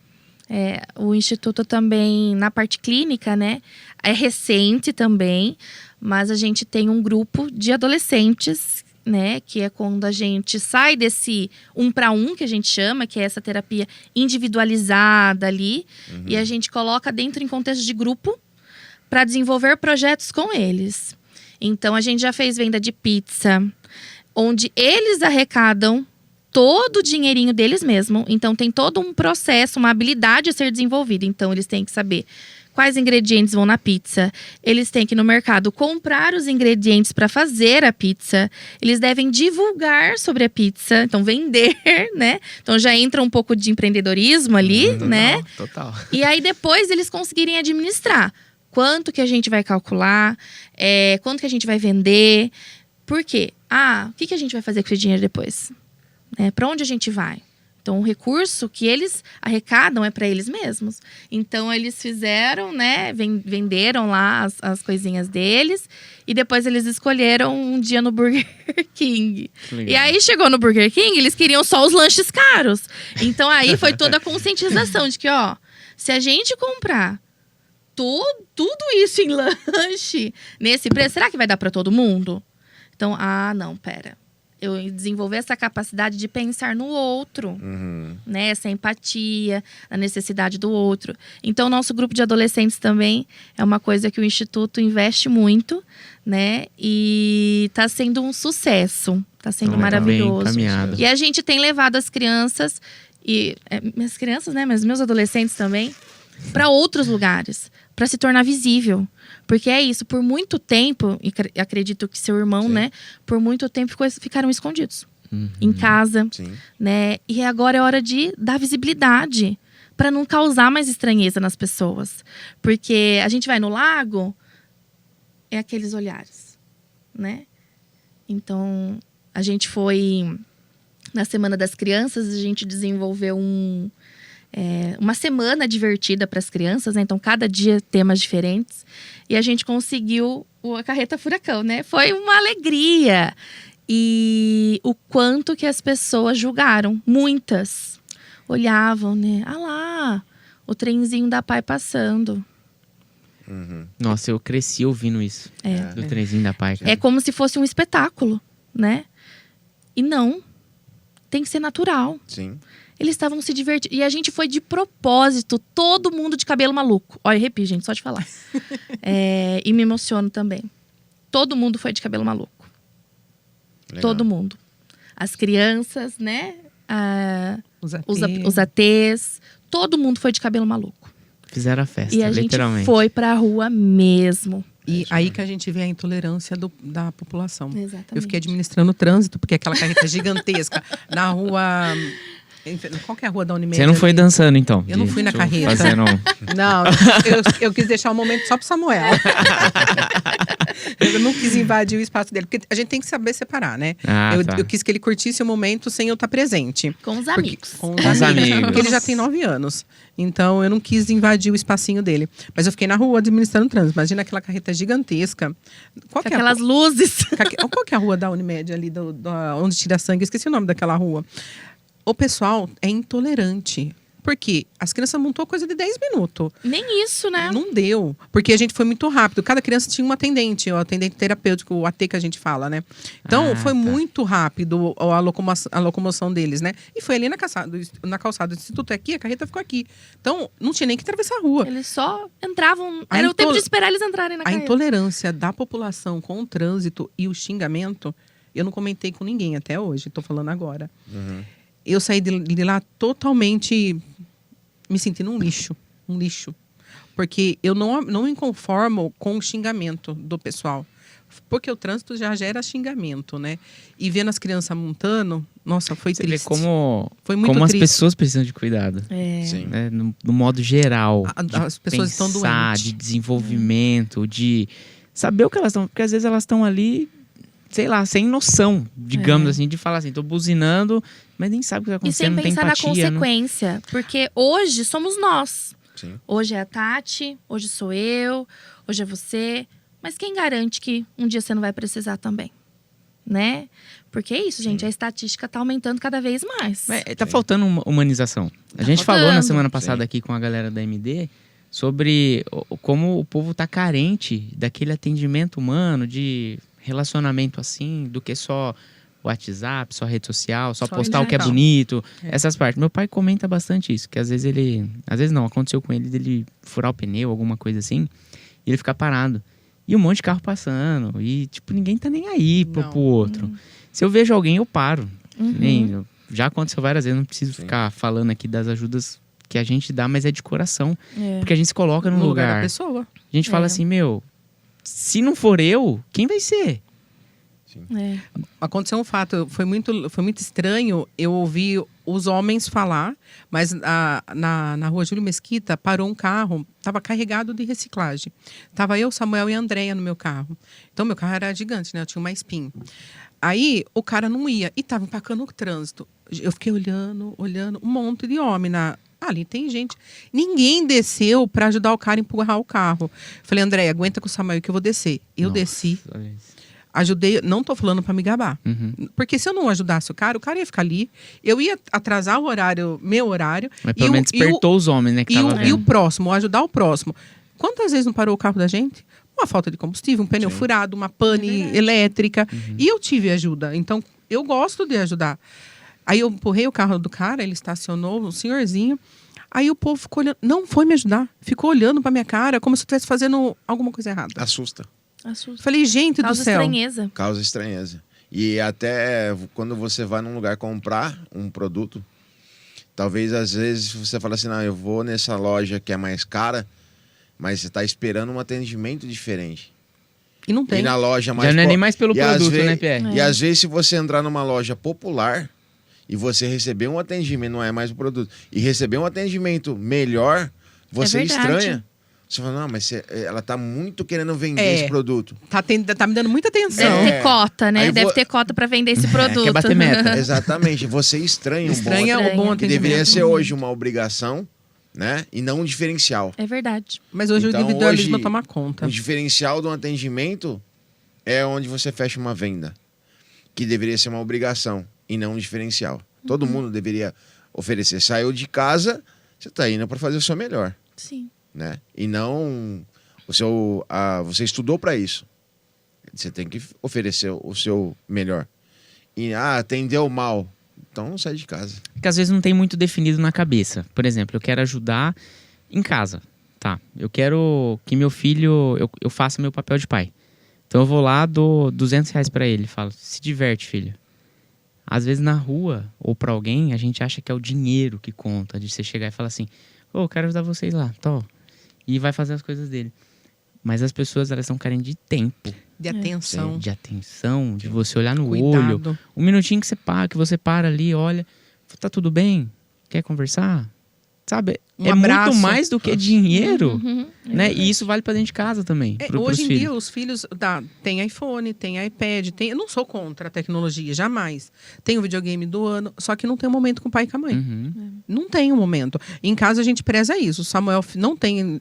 O Instituto também, na parte clínica, né? É recente também, mas a gente tem um grupo de adolescentes, né? Que é quando a gente sai desse 1 para 1, que a gente chama, que é essa terapia individualizada ali. E a gente coloca dentro em contexto de grupo para desenvolver projetos com eles. Então, a gente já fez venda de pizza, onde eles arrecadam todo o dinheirinho deles mesmo. Então, tem todo um processo, uma habilidade a ser desenvolvida. Então, eles têm que saber quais ingredientes vão na pizza. Eles têm que ir no mercado comprar os ingredientes para fazer a pizza. Eles devem divulgar sobre a pizza. Então, vender, né? Então, já entra um pouco de empreendedorismo ali, né? Total. E aí, depois, eles conseguirem administrar. Quanto que a gente vai calcular, quanto que a gente vai vender. Por quê? O que a gente vai fazer com esse dinheiro depois? Para onde a gente vai? Então, o recurso que eles arrecadam é para eles mesmos. Então, eles fizeram, né? Venderam lá as coisinhas deles. E depois eles escolheram um dia no Burger King. Legal. E aí, chegou no Burger King, eles queriam só os lanches caros. Então, aí foi toda a conscientização de que, se a gente comprar tudo isso em lanche, nesse preço, será que vai dar para todo mundo? Então, não, pera. Eu desenvolver essa capacidade de pensar no outro, né? Essa empatia, a necessidade do outro. Então, o nosso grupo de adolescentes também é uma coisa que o Instituto investe muito, né? E está sendo um sucesso. Está sendo maravilhoso. Bem encaminhado. E a gente tem levado as crianças, minhas crianças, né? Mas meus adolescentes também, para outros lugares, para se tornar visível. Porque é isso, por muito tempo, e acredito que seu irmão, né? Por muito tempo ficaram escondidos em casa, né? E agora é hora de dar visibilidade para não causar mais estranheza nas pessoas. Porque a gente vai no lago, é aqueles olhares, né? Então, a gente foi na Semana das Crianças, a gente desenvolveu uma semana divertida para as crianças, né? Então, cada dia temas diferentes. E a gente conseguiu a Carreta Furacão, né? Foi uma alegria. E o quanto que as pessoas julgaram. Muitas olhavam, né? Ah lá, o trenzinho da Pai passando. Nossa, eu cresci ouvindo isso. Do trenzinho da Pai. É como se fosse um espetáculo, né? E não. Tem que ser natural. Sim. Eles estavam se divertindo. E a gente foi de propósito, todo mundo de cabelo maluco. Olha, arrepio, gente, só de falar. E me emociono também. Todo mundo foi de cabelo maluco. Legal. Todo mundo. As crianças, né? Os Os ATs. Todo mundo foi de cabelo maluco. Fizeram a festa, E a gente literalmente. foi pra rua mesmo. E aí que a gente vê a intolerância da população. Exatamente. Eu fiquei administrando o trânsito, porque aquela carreta gigantesca na rua... Qual que é a rua da Unimed? Você não foi ali? dançando, então? Eu não fui na carreta. Fazendo... Não, eu quis deixar o momento só pro Samuel. Eu não quis invadir o espaço dele, porque a gente tem que saber separar, né? Tá. Eu quis que ele curtisse o momento sem eu estar presente. Com os amigos. Com os amigos. Porque ele já tem 9 anos. Então, eu não quis invadir o espacinho dele. Mas eu fiquei na rua administrando o trânsito. Imagina aquela carreta gigantesca. Com aquelas luzes. Qual que é a rua da Unimed ali, onde tira sangue? Eu esqueci o nome daquela rua. O pessoal é intolerante. Por quê? As crianças montou coisa de 10 minutos. Nem isso, né? Não deu. Porque a gente foi muito rápido. Cada criança tinha um atendente. O atendente terapêutico, o AT que a gente fala, né? Então, foi muito rápido a locomoção deles, né? E foi ali na calçada do Instituto. Aqui, a carreta ficou aqui. Então, não tinha nem que atravessar a rua. Eles só entravam. Era o tempo de esperar eles entrarem na A carreta. intolerância da população com o trânsito e o xingamento, eu não comentei com ninguém até hoje. Estou falando agora. Eu saí de lá totalmente me sentindo um lixo. Porque eu não me conformo com o xingamento do pessoal. Porque o trânsito já gera xingamento, né? E vendo as crianças montando, nossa, foi triste. Você vê Foi muito como as triste. pessoas precisam de cuidado. Sim. Né? No modo geral. As pessoas estão pensar, doentes. de desenvolvimento, de saber o que elas estão... Porque às vezes elas estão ali, sei lá, sem noção, digamos assim, de falar assim, tô buzinando, mas nem sabe o que tá E acontecendo, sem não tem pensar na empatia. consequência. Porque hoje somos nós. Sim. Hoje é a Tati, hoje sou eu, hoje é você. Mas quem garante que um dia você não vai precisar também? Né? Porque é isso, gente. A estatística tá aumentando cada vez mais. Mas tá faltando uma humanização. A gente falou na faltando. semana passada Sim. aqui com a galera da MD sobre como o povo tá carente daquele atendimento humano, de relacionamento assim, do que só WhatsApp, só rede social, só postar o que é digital. bonito, essas partes. Meu pai comenta bastante isso, que às vezes não, aconteceu com ele dele furar o pneu, alguma coisa assim, e ele ficar parado. E um monte de carro passando, e tipo, ninguém tá nem aí pro outro. Se eu vejo alguém, eu paro. Já aconteceu várias vezes, não preciso ficar falando aqui das ajudas que a gente dá, mas é de coração. Porque a gente se coloca no lugar. da pessoa. A gente fala assim, se não for eu, quem vai ser? Aconteceu um fato, foi muito estranho. Eu ouvi os homens falar, mas na rua Júlio Mesquita parou um carro, estava carregado de reciclagem. Tava eu, Samuel e a Andréia no meu carro. Então, meu carro era gigante, né? Eu tinha uma Spin. Aí, o cara não ia e estava empacando o trânsito. Eu fiquei olhando, um monte de homem ali tem gente. Ninguém desceu para ajudar o cara a empurrar o carro. Falei, Andréia, aguenta com o Samuel que eu vou descer. Eu desci. Ajudei, não tô falando para me gabar. Porque se eu não ajudasse o cara ia ficar ali. Eu ia atrasar o horário, meu horário. Mas pelo menos despertou os homens, né? Que tava E o próximo, ajudar o próximo. Quantas vezes não parou o carro da gente? Uma falta de combustível, um pneu furado, uma pane elétrica. E eu tive ajuda. Então, eu gosto de ajudar. Aí eu empurrei o carro do cara, ele estacionou, um senhorzinho. Aí o povo ficou olhando. Não foi me ajudar. Ficou olhando pra minha cara como se eu estivesse fazendo alguma coisa errada. Assusta. Falei, gente do céu. Estranheza. Causa estranheza. E até quando você vai num lugar comprar um produto, talvez às vezes você fala assim, não, eu vou nessa loja que é mais cara, mas você está esperando um atendimento diferente. E não tem. E na loja mais... Já não é nem mais pelo produto, né, Pierre? E às vezes se você entrar numa loja popular e você receber um atendimento, não é mais o produto, e receber um atendimento melhor, você verdade. estranha. Você fala, não, mas ela tá muito querendo vender esse produto. Tá me dando muita atenção. Deve ter cota, né? Aí Deve ter cota pra vender esse produto. Quer bater meta. Exatamente. Você estranha o bom que atendimento. deveria ser hoje uma obrigação, né? E não um diferencial. É verdade. Mas hoje Então, o individualismo hoje, toma conta. O diferencial do atendimento é onde você fecha uma venda, que deveria ser uma obrigação e não um diferencial. Todo mundo deveria oferecer. Saiu de casa, você está indo para fazer o seu melhor, Sim. né? E não você estudou para isso. Você tem que oferecer o seu melhor. E atendeu mal, então não sai de casa. Porque às vezes não tem muito definido na cabeça. Por exemplo, eu quero ajudar em casa. Tá, eu quero que meu filho, eu faça meu papel de pai. Então eu vou lá, dou R$200 pra ele, falo, se diverte, filho. Às vezes na rua, ou pra alguém, a gente acha que é o dinheiro que conta, de você chegar e falar assim, eu quero ajudar vocês lá, tô. E vai fazer as coisas dele. Mas as pessoas, elas estão carentes de tempo. De atenção. De atenção, de você olhar no Cuidado. olho. Um minutinho que você para ali, olha, tá tudo bem? Quer conversar? Sabe? Um abraço. Muito mais do que dinheiro, Uhum. né? E isso vale pra dentro de casa também. Hoje em dia, os filhos tem iPhone, tem iPad, eu não sou contra a tecnologia, jamais. Tem o videogame do ano, só que não tem um momento com o pai e com a mãe. Uhum. Não tem um momento. Em casa a gente preza isso. O Samuel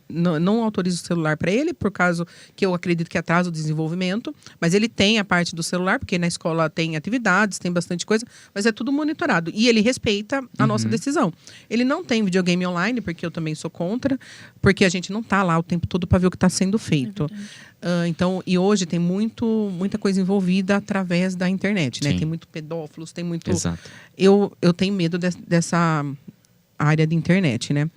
não autoriza o celular para ele, por causa que eu acredito que atrasa o desenvolvimento. Mas ele tem a parte do celular, porque na escola tem atividades, tem bastante coisa, mas é tudo monitorado. E ele respeita a nossa decisão. Ele não tem videogame online, porque eu também sou contra, porque a gente não tá lá o tempo todo para ver o que está sendo feito. Então, e hoje tem muita coisa envolvida através da internet, né? Sim. Tem muito pedófilos, tem muito... Exato. Eu tenho medo dessa área de internet, né?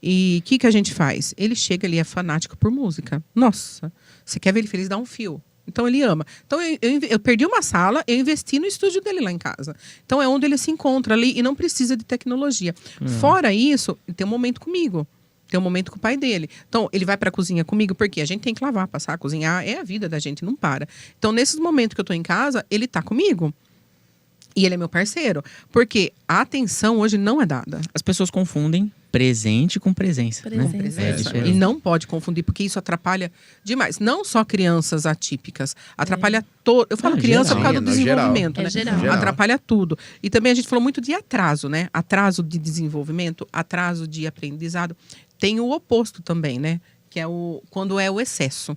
E o que a gente faz? Ele chega ali, é fanático por música. Nossa, você quer ver ele feliz, dá um fio. Então ele ama. Então eu perdi uma sala, eu investi no estúdio dele lá em casa. Então é onde ele se encontra ali e não precisa de tecnologia. Fora isso, ele tem um momento comigo. Tem um momento com o pai dele. Então, ele vai para a cozinha comigo, porque a gente tem que lavar, passar, cozinhar. É a vida da gente, não para. Então, nesses momentos que eu tô em casa, ele tá comigo. E ele é meu parceiro. Porque a atenção hoje não é dada. As pessoas confundem presente com presença. Né? Presença. É E diferente. não pode confundir, porque isso atrapalha demais. Não só crianças atípicas. Atrapalha todo. Eu falo criança geral. por causa do No geral. desenvolvimento, né? Geral. Atrapalha tudo. E também a gente falou muito de atraso, né? Atraso de desenvolvimento, atraso de aprendizado. Tem o oposto também, né? Que é quando é o excesso.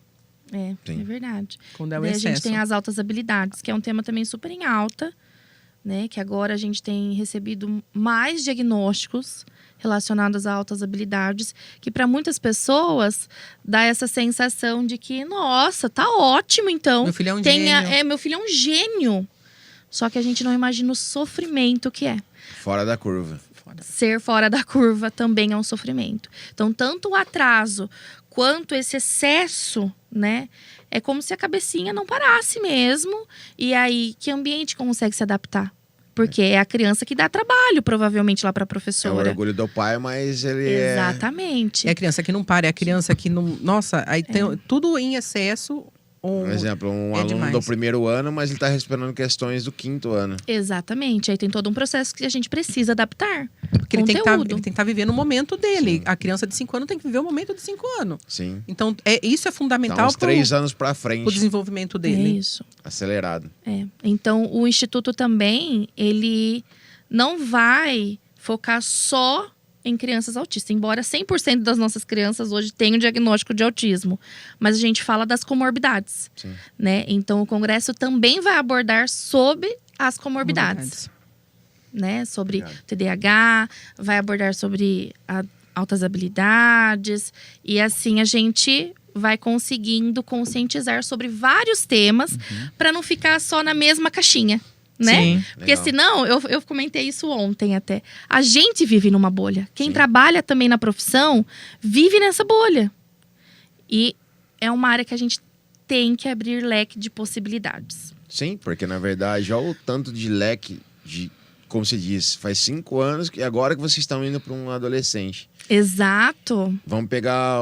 É Sim. verdade. Quando é o Daí a excesso. gente tem as altas habilidades, que é um tema também super em alta, né? Que agora a gente tem recebido mais diagnósticos relacionados a altas habilidades, que para muitas pessoas dá essa sensação de que, nossa, tá ótimo, então. Meu filho é um gênio. Meu filho é um gênio. Só que a gente não imagina o sofrimento que é. Fora da curva. Ser fora da curva também é um sofrimento. Então, tanto o atraso quanto esse excesso, né? É como se a cabecinha não parasse mesmo. E aí, que ambiente consegue se adaptar? Porque é a criança que dá trabalho, provavelmente, lá para a É o professora. orgulho do pai, mas ele Exatamente. É a criança que não para, é a criança que não. Nossa, aí tem tudo em excesso. Um exemplo, um É aluno demais. do primeiro ano, mas ele está respondendo questões do quinto ano. Exatamente. Aí tem todo um processo que a gente precisa adaptar. Porque ele tem que Conteúdo. estar vivendo o momento dele. Sim. A criança de 5 anos tem que viver o momento de 5 anos. Sim. Então, isso é Tá fundamental uns 3 anos para para o frente, desenvolvimento É dele. isso. acelerado. Então, o Instituto também, ele não vai focar só em crianças autistas. Embora 100% das nossas crianças hoje tenham diagnóstico de autismo. Mas a gente fala das comorbidades, Sim. né? Então, o Congresso também vai abordar sobre as comorbidades, né? Sobre Obrigado. TDAH, vai abordar sobre altas habilidades. E assim, a gente vai conseguindo conscientizar sobre vários temas para não ficar só na mesma caixinha, né? Sim. Porque Legal. senão, eu comentei isso ontem até. A gente vive numa bolha. Quem Sim. trabalha também na profissão vive nessa bolha. E é uma área que a gente tem que abrir leque de possibilidades. Sim, porque na verdade, olha o tanto de leque de, como se diz, faz 5 anos e agora que vocês estão indo para um adolescente. Exato. Vamos pegar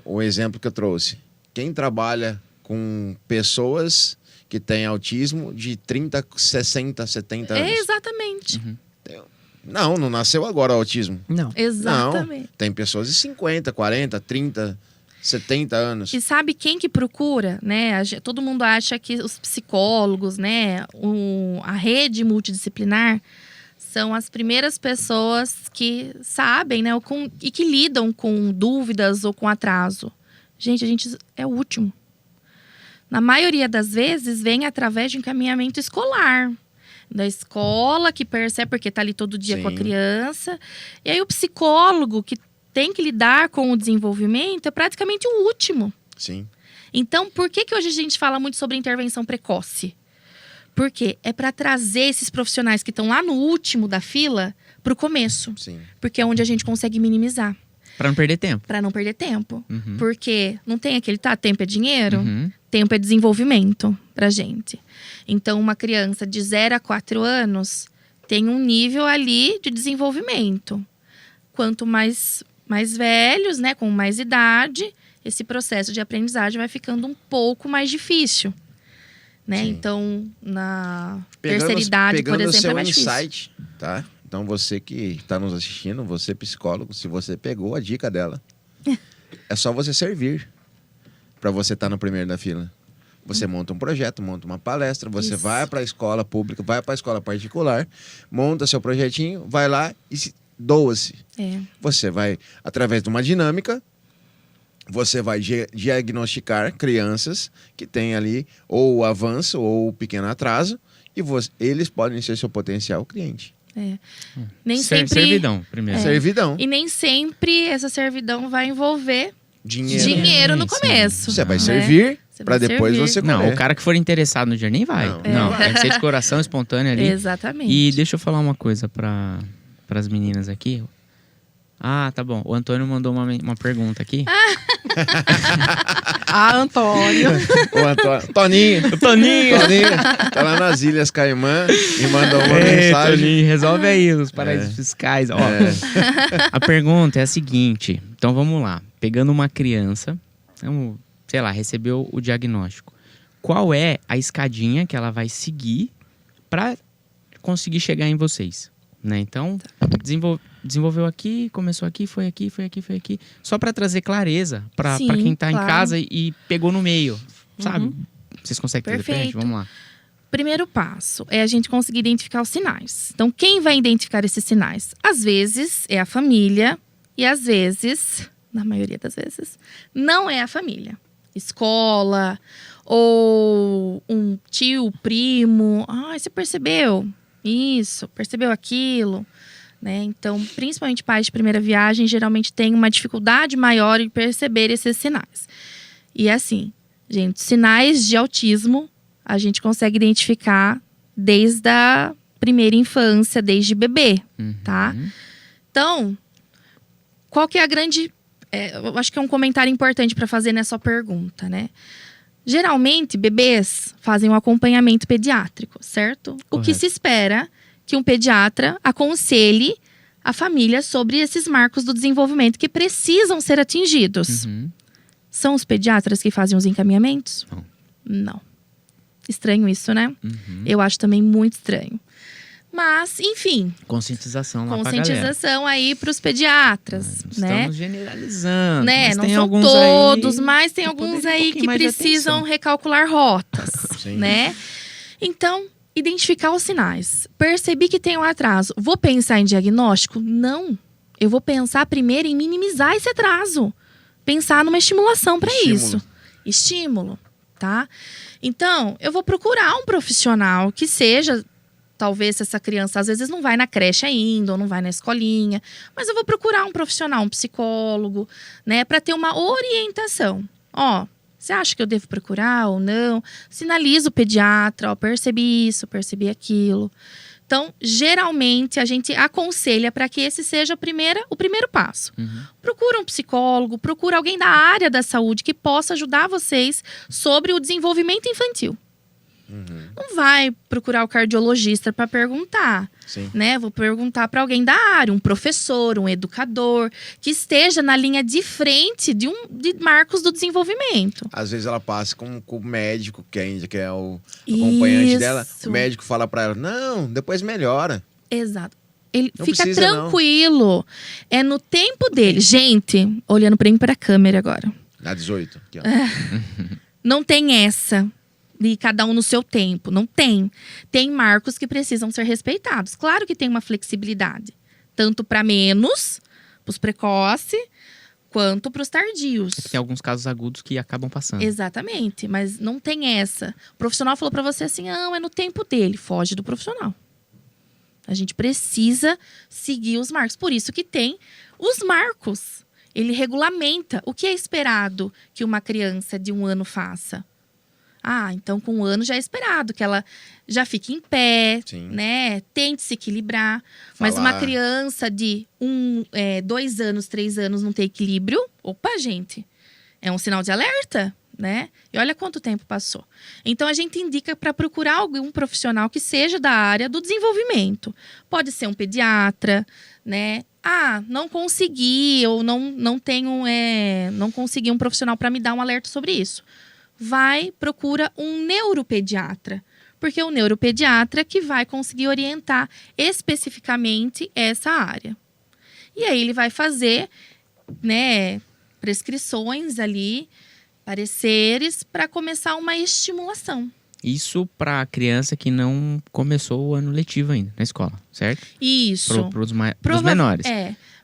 o exemplo que eu trouxe. Quem trabalha com pessoas que têm autismo de 30, 60, 70 anos. Exatamente. Não nasceu agora o autismo. Não. Exatamente. Não, tem pessoas de 50, 40, 30. 70 anos. E sabe quem que procura, né? Todo mundo acha que os psicólogos, né? A rede multidisciplinar são as primeiras pessoas que sabem, né? E que lidam com dúvidas ou com atraso. Gente, a gente é o último. Na maioria das vezes, vem através de encaminhamento escolar. Da escola, que percebe porque está ali todo dia Sim. com a criança. E aí o psicólogo, que tem que lidar com o desenvolvimento, é praticamente o último. Sim. Então, por que hoje a gente fala muito sobre intervenção precoce? Porque é para trazer esses profissionais que estão lá no último da fila para o começo. Sim. Porque é onde a gente consegue minimizar. Pra não perder tempo. Para não perder tempo. Uhum. Porque não tem aquele, tempo é dinheiro? Uhum. Tempo é desenvolvimento pra gente. Então, uma criança de 0 a 4 anos tem um nível ali de desenvolvimento. Quanto mais velhos, né, com mais idade, esse processo de aprendizagem vai ficando um pouco mais difícil. Né? Sim. Então, na terceira idade, por exemplo, seu é mais difícil. insight, tá? Então, você que está nos assistindo, você psicólogo, se você pegou a dica dela, é só você servir para você estar no primeiro da fila. Você monta um projeto, monta uma palestra, você Isso. vai para a escola pública, vai para a escola particular, monta seu projetinho, vai lá e doa-se. É. Você vai, através de uma dinâmica, você vai diagnosticar crianças que têm ali ou o avanço ou o pequeno atraso e eles podem ser seu potencial cliente. Nem sempre... Servidão, primeiro. Servidão. E nem sempre essa servidão vai envolver Dinheiro. no Sim. começo. Você vai né? servir Você para vai depois servir. você comer. Não, o cara que for interessado no dinheiro nem vai. Não. Não, tem que ser de coração espontâneo ali. Exatamente. E deixa eu falar uma coisa para as meninas aqui. Ah, tá bom. O Antônio mandou uma pergunta aqui. Antônio. O Antônio. Toninho. Toninho! Tá lá nas Ilhas Caimã e mandou uma Ei, mensagem. Toninho, resolve aí os paraísos fiscais. Ó, a pergunta é a seguinte. Então vamos lá. Pegando uma criança, sei lá, recebeu o diagnóstico. Qual é a escadinha que ela vai seguir para conseguir chegar em vocês? Né? Então, desenvolveu aqui, começou aqui, foi aqui, foi aqui, foi aqui. Só para trazer clareza para Sim, quem tá claro. em casa e pegou no meio, sabe? Vocês conseguem trazer pra gente? Perfeito. Vamos lá. Primeiro passo é a gente conseguir identificar os sinais. Então, quem vai identificar esses sinais? Às vezes é a família e às vezes, na maioria das vezes, não é a família. Escola ou um tio, primo. Você percebeu? Isso, percebeu aquilo, né? Então, principalmente pais de primeira viagem, geralmente têm uma dificuldade maior em perceber esses sinais. E assim, gente, sinais de autismo a gente consegue identificar desde a primeira infância, desde bebê, tá? Então, qual que é a grande... eu acho que é um comentário importante para fazer nessa pergunta, né? Geralmente, bebês fazem um acompanhamento pediátrico, certo? O que se espera que um pediatra aconselhe a família sobre esses marcos do desenvolvimento que precisam ser atingidos. São os pediatras que fazem os encaminhamentos? Não. Estranho isso, né? Eu acho também muito estranho. Mas, enfim. Conscientização lá pra galera. Conscientização aí pros pediatras, né? Estamos generalizando. Né? Mas Não tem são alguns todos, aí mas tem que alguns poderiam um aí pouquinho que mais de precisam atenção. recalcular rotas, Sim. né? Então, identificar os sinais. Percebi que tem um atraso. Vou pensar em diagnóstico? Não. Eu vou pensar primeiro em minimizar esse atraso. Pensar numa estimulação para isso. Estímulo, tá? Então, eu vou procurar um profissional que seja... Talvez essa criança, às vezes, não vai na creche ainda, ou não vai na escolinha. Mas eu vou procurar um profissional, um psicólogo, né? Para ter uma orientação. Você acha que eu devo procurar ou não? Sinaliza o pediatra, percebi isso, percebi aquilo. Então, geralmente, a gente aconselha para que esse seja o primeiro passo. Procura um psicólogo, procura alguém da área da saúde que possa ajudar vocês sobre o desenvolvimento infantil. Não vai procurar o cardiologista para perguntar, né? Vou perguntar para alguém da área, um professor, um educador, que esteja na linha de frente de marcos do desenvolvimento. Às vezes ela passa com o médico, que é o acompanhante dela. O médico fala para ela, não, depois melhora. Exato. Ele Não fica precisa, tranquilo. É no tempo dele. Gente, olhando para a câmera agora. Dá 18. Aqui, ó. Não tem essa de cada um no seu tempo. Não tem. Tem marcos que precisam ser respeitados. Claro que tem uma flexibilidade. Tanto para menos, para os precoces, quanto para os tardios. Tem alguns casos agudos que acabam passando. Exatamente. Mas não tem essa. O profissional falou para você assim, não, é no tempo dele. Foge do profissional. A gente precisa seguir os marcos. Por isso que tem os marcos. Ele regulamenta o que é esperado que uma criança de 1 ano faça. Ah, então com 1 ano já é esperado que ela já fique em pé, Sim. né? Tente se equilibrar. Mas Falar. uma criança de 2 anos, 3 anos não ter equilíbrio, opa, gente, é um sinal de alerta, né? E olha quanto tempo passou. Então a gente indica para procurar algum profissional que seja da área do desenvolvimento. Pode ser um pediatra, né? Ah, não consegui, ou não tenho, não consegui um profissional para me dar um alerta sobre isso. Procura um neuropediatra. Porque é o neuropediatra que vai conseguir orientar especificamente essa área. E aí ele vai fazer, né, prescrições ali, pareceres, para começar uma estimulação. Isso para criança que não começou o ano letivo ainda na escola, certo? Isso. Pros menores.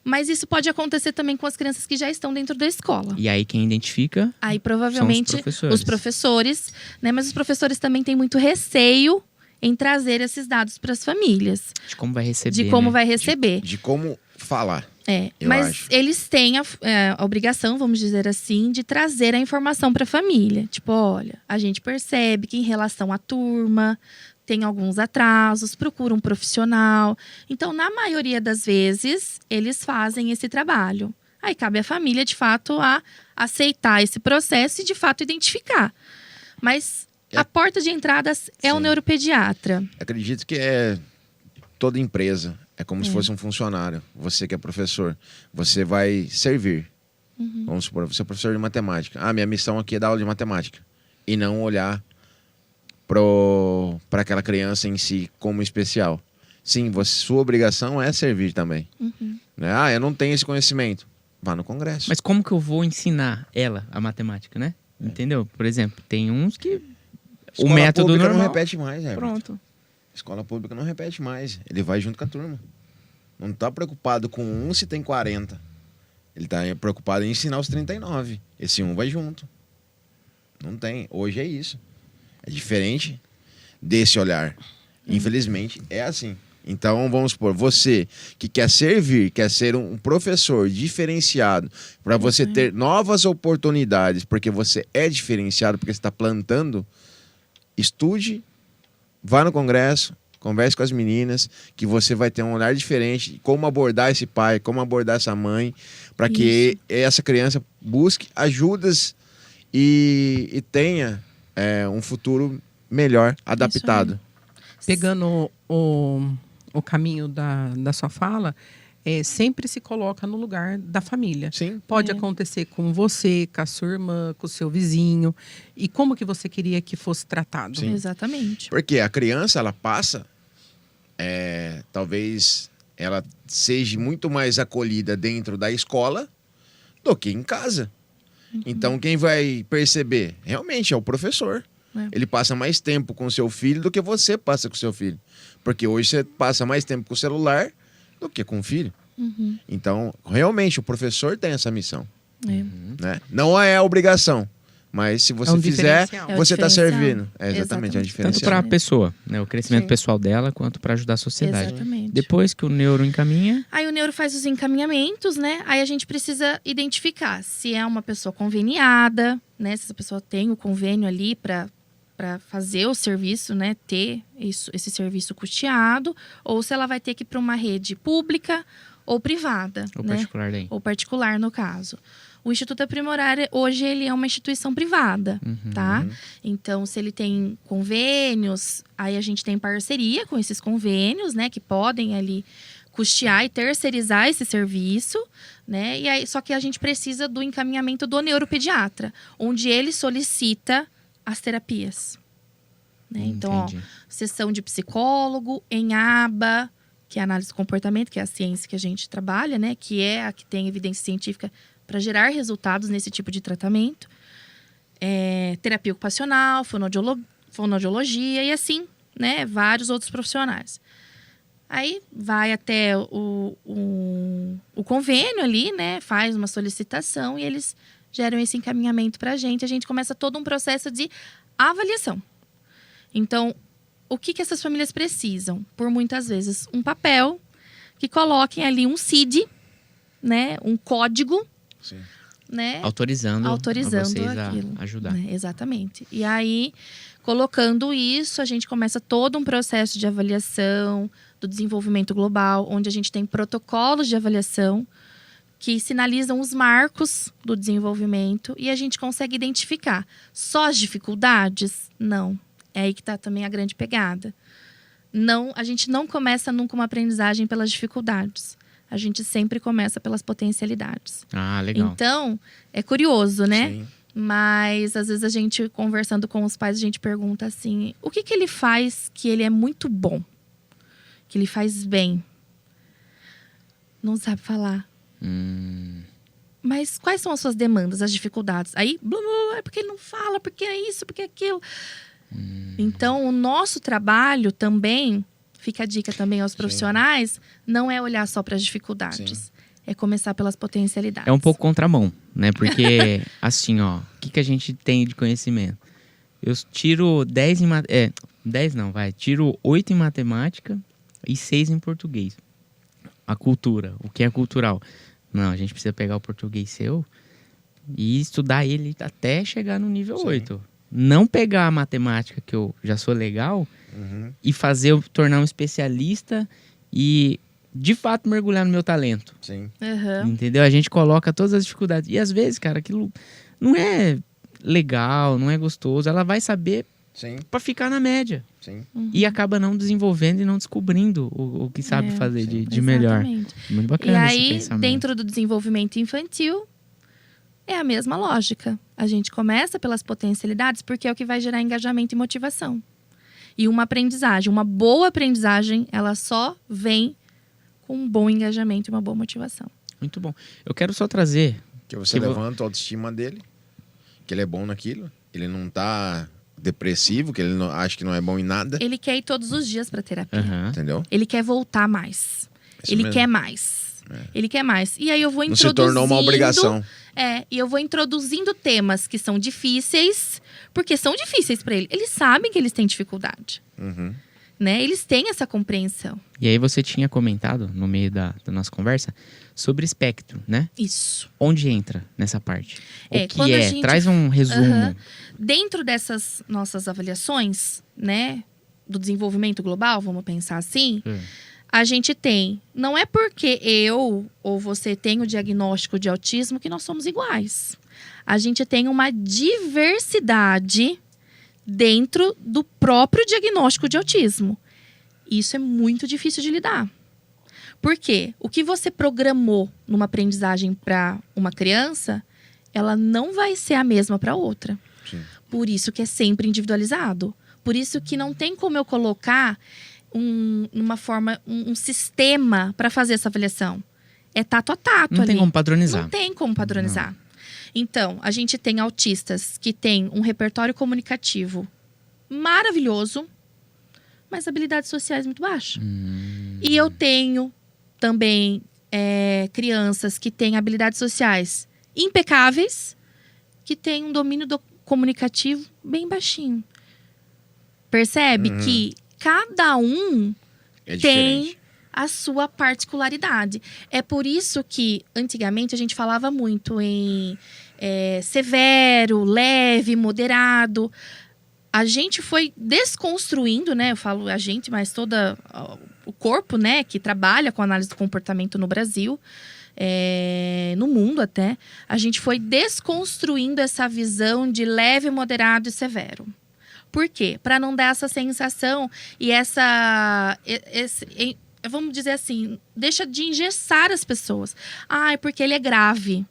Mas isso pode acontecer também com as crianças que já estão dentro da escola. E aí quem identifica Aí provavelmente são os professores, né? Mas os professores também têm muito receio em trazer esses dados para as famílias. de como vai receber. De como né? vai receber. De como falar. Eu Mas acho. eles têm a obrigação, vamos dizer assim, de trazer a informação para a família. Tipo, olha, a gente percebe que em relação à turma tem alguns atrasos, procura um profissional. Então, na maioria das vezes, eles fazem esse trabalho. Aí cabe à família, de fato, a aceitar esse processo e, de fato, identificar. Mas a porta de entrada é o Sim. neuropediatra. Acredito que é toda empresa. É como se fosse um funcionário. Você que é professor, você vai servir. Vamos supor, você é professor de matemática. Ah, minha missão aqui é dar aula de matemática. E não olhar para aquela criança em si como especial. Sim, sua obrigação é servir também. Né? Ah, eu não tenho esse conhecimento. Vá no congresso. Mas como que eu vou ensinar ela a matemática, né? Entendeu? Por exemplo, tem uns que Escola o método pública normal. não repete mais, Everton. Pronto. Escola pública não repete mais. Ele vai junto com a turma. Não tá preocupado com um se tem 40. Ele tá preocupado em ensinar os 39. Esse um vai junto. Não tem. Hoje é isso. É diferente desse olhar. Infelizmente, é assim. Então, vamos supor, você que quer servir, quer ser um professor diferenciado, para você ter novas oportunidades, porque você é diferenciado, porque você está plantando, estude, vá no congresso, converse com as meninas, que você vai ter um olhar diferente, como abordar esse pai, como abordar essa mãe, para que essa criança busque ajudas e tenha um futuro melhor, adaptado. Pegando o caminho da sua fala, sempre se coloca no lugar da família. Sim. Pode acontecer com você, com a sua irmã, com o seu vizinho. E como que você queria que fosse tratado? Sim. Exatamente. Porque a criança, ela passa, talvez ela seja muito mais acolhida dentro da escola do que em casa. Então, quem vai perceber? Realmente é o professor. Ele passa mais tempo com o seu filho do que você passa com o seu filho. Porque hoje você passa mais tempo com o celular do que com o filho. Então, realmente, o professor tem essa missão. Né? Não é a obrigação. Mas se você fizer, diferencial. você está diferencial. servindo. Exatamente, é um Tanto diferencial. para a pessoa, né, o crescimento Sim. pessoal dela, quanto para ajudar a sociedade. Exatamente. Depois que o neuro encaminha, Aí o neuro faz os encaminhamentos, né? Aí a gente precisa identificar se é uma pessoa conveniada, né? Se essa pessoa tem o convênio ali para fazer o serviço, né? Ter esse serviço custeado, ou se ela vai ter que ir para uma rede pública ou privada, ou né? particular daí. Ou particular, no caso. O Instituto Aprimorar, hoje, ele é uma instituição privada, tá? Então, se ele tem convênios, aí a gente tem parceria com esses convênios, né? Que podem ali custear e terceirizar esse serviço, né? E aí, só que a gente precisa do encaminhamento do neuropediatra, onde ele solicita as terapias. Né? Então, ó, Entendi. sessão de psicólogo, em aba, que é a análise do comportamento, que é a ciência que a gente trabalha, né? Que é a que tem evidência científica para gerar resultados nesse tipo de tratamento. Terapia ocupacional, fonoaudiologia e assim, né? Vários outros profissionais. Aí vai até o convênio ali, né? Faz uma solicitação e eles geram esse encaminhamento para a gente começa todo um processo de avaliação. Então, o que essas famílias precisam? Por muitas vezes, um papel que coloquem ali um CID, né? Um código, Sim. né? Autorizando vocês aquilo, a ajudar. né? Exatamente. E aí, colocando isso, a gente começa todo um processo de avaliação do desenvolvimento global, onde a gente tem protocolos de avaliação que sinalizam os marcos do desenvolvimento e a gente consegue identificar só as dificuldades? Não. É aí que está também a grande pegada. Não, a gente não começa nunca uma aprendizagem pelas dificuldades. A gente sempre começa pelas potencialidades. Ah, legal. Então, é curioso, né? Sim. Mas, às vezes, a gente, conversando com os pais, a gente pergunta assim... O que ele faz que ele é muito bom? Que ele faz bem? Não sabe falar. Mas quais são as suas demandas, as dificuldades? Aí, é porque ele não fala, porque é isso, porque é aquilo. Então, o nosso trabalho também, fica a dica também aos profissionais, não é olhar só para as dificuldades. Sim. É começar pelas potencialidades. É um pouco contramão, né? Porque, assim, ó, o que a gente tem de conhecimento? Eu tiro 10 em matemática. 10 não, vai. Tiro 8 em matemática e 6 em português. A cultura, o que é cultural? Não, a gente precisa pegar o português seu e estudar ele até chegar no nível 8. Não pegar a matemática, que eu já sou legal, e fazer eu tornar um especialista e, de fato, mergulhar no meu talento. Sim. Uhum. Entendeu? A gente coloca todas as dificuldades. E, às vezes, cara, aquilo não é legal, não é gostoso. Ela vai saber Sim. pra ficar na média. Sim. E acaba não desenvolvendo e não descobrindo o que sabe fazer de melhor. Exatamente. Muito E bacana esse aí, pensamento. dentro do desenvolvimento infantil, é a mesma lógica. A gente começa pelas potencialidades porque é o que vai gerar engajamento e motivação. E uma aprendizagem, uma boa aprendizagem, ela só vem com um bom engajamento e uma boa motivação. Muito bom. Eu quero só trazer... Que você levanta a autoestima dele, que ele é bom naquilo, ele não tá depressivo, que ele não, acha que não é bom em nada, Ele quer ir todos os dias para terapia. Aham. entendeu? Ele quer voltar mais. Isso Ele mesmo. quer mais. Ele quer mais. E aí eu vou Não introduzindo... se tornou uma obrigação. E eu vou introduzindo temas que são difíceis, porque são difíceis para ele. Eles sabem que eles têm dificuldade, né? Eles têm essa compreensão. E aí você tinha comentado, no meio da nossa conversa, sobre espectro, né? Isso. Onde entra nessa parte? O que quando a é? gente- Traz um resumo. Aham. Dentro dessas nossas avaliações, né, do desenvolvimento global, vamos pensar assim, a gente tem... Não é porque eu ou você tem o diagnóstico de autismo que nós somos iguais. A gente tem uma diversidade dentro do próprio diagnóstico de autismo. Isso é muito difícil de lidar. Por quê? O que você programou numa aprendizagem para uma criança, ela não vai ser a mesma para outra. Sim. Por isso que é sempre individualizado. Por isso que não tem como eu colocar um sistema para fazer essa avaliação. É tato a tato Não ali. tem como padronizar. Não tem como padronizar. Então, a gente tem autistas que têm um repertório comunicativo maravilhoso, mas habilidades sociais muito baixas. E eu tenho também crianças que têm habilidades sociais impecáveis, que têm um domínio comunicativo bem baixinho. Percebe que cada um É tem diferente. a sua particularidade. É por isso que, antigamente, a gente falava muito em severo, leve, moderado. A gente foi desconstruindo, né? Eu falo a gente, mas todo o corpo, né? Que trabalha com análise do comportamento no Brasil, no mundo até. A gente foi desconstruindo essa visão de leve, moderado e severo. Por quê? Para não dar essa sensação e vamos dizer assim, deixa de engessar as pessoas. É porque ele é grave.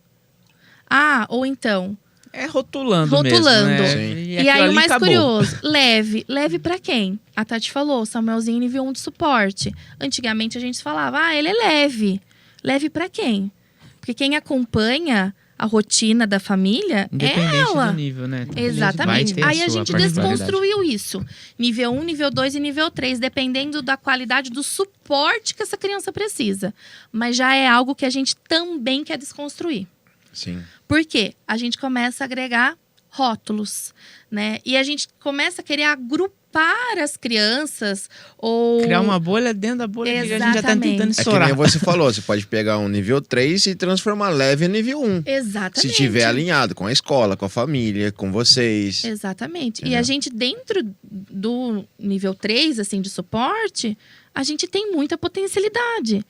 Ou então... É rotulando Rotulando. mesmo, né? Sim. E aquilo aí o ali mais acabou. curioso, leve. Leve pra quem? A Tati falou, Samuelzinho nível 1 de suporte. Antigamente a gente falava, ele é leve. Leve pra quem? Porque quem acompanha a rotina da família, é Independente ela. do nível, né? Exatamente. Vai ter Aí a sua gente particularidade. desconstruiu isso. Nível 1, nível 2 e nível 3, dependendo da qualidade do suporte que essa criança precisa. Mas já é algo que a gente também quer desconstruir. Sim. Por quê? A gente começa a agregar rótulos, né? E a gente começa a querer agrupar as crianças ou... Criar uma bolha dentro da bolha que a gente já tá Exatamente. tentando É que estourar. nem você falou, você pode pegar um nível 3 e transformar leve em nível 1. Exatamente. Se tiver alinhado com a escola, com a família, com vocês. Exatamente. E Entendeu? a gente, dentro do nível 3, assim, de suporte, a gente tem muita potencialidade.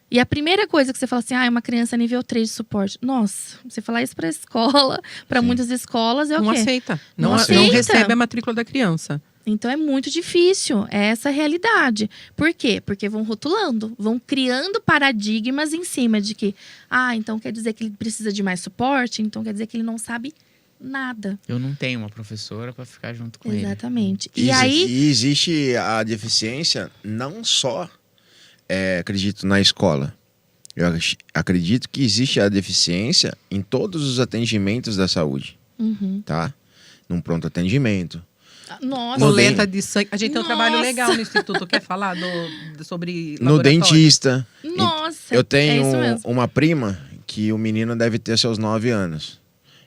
E a primeira coisa que você fala assim, é uma criança nível 3 de suporte. Nossa, você falar isso para escola, para Sim. muitas escolas, é o Não quê? aceita. Não Não aceita. recebe a matrícula da criança. Então é muito difícil, é essa a realidade. Por quê? Porque vão rotulando, vão criando paradigmas em cima de que, então quer dizer que ele precisa de mais suporte, então quer dizer que ele não sabe nada. Eu não tenho uma professora para ficar junto com ele. Exatamente. E, E aí, e existe a deficiência não só, acredito, na escola. Eu acredito que existe a deficiência em todos os atendimentos da saúde, tá? Num pronto atendimento. nossa, No Coleta de sangue. A gente tem um trabalho Nossa. legal no Instituto. Quer falar sobre No laboratório? dentista. nossa, Eu tenho é isso mesmo. uma prima que o menino deve ter seus 9 anos.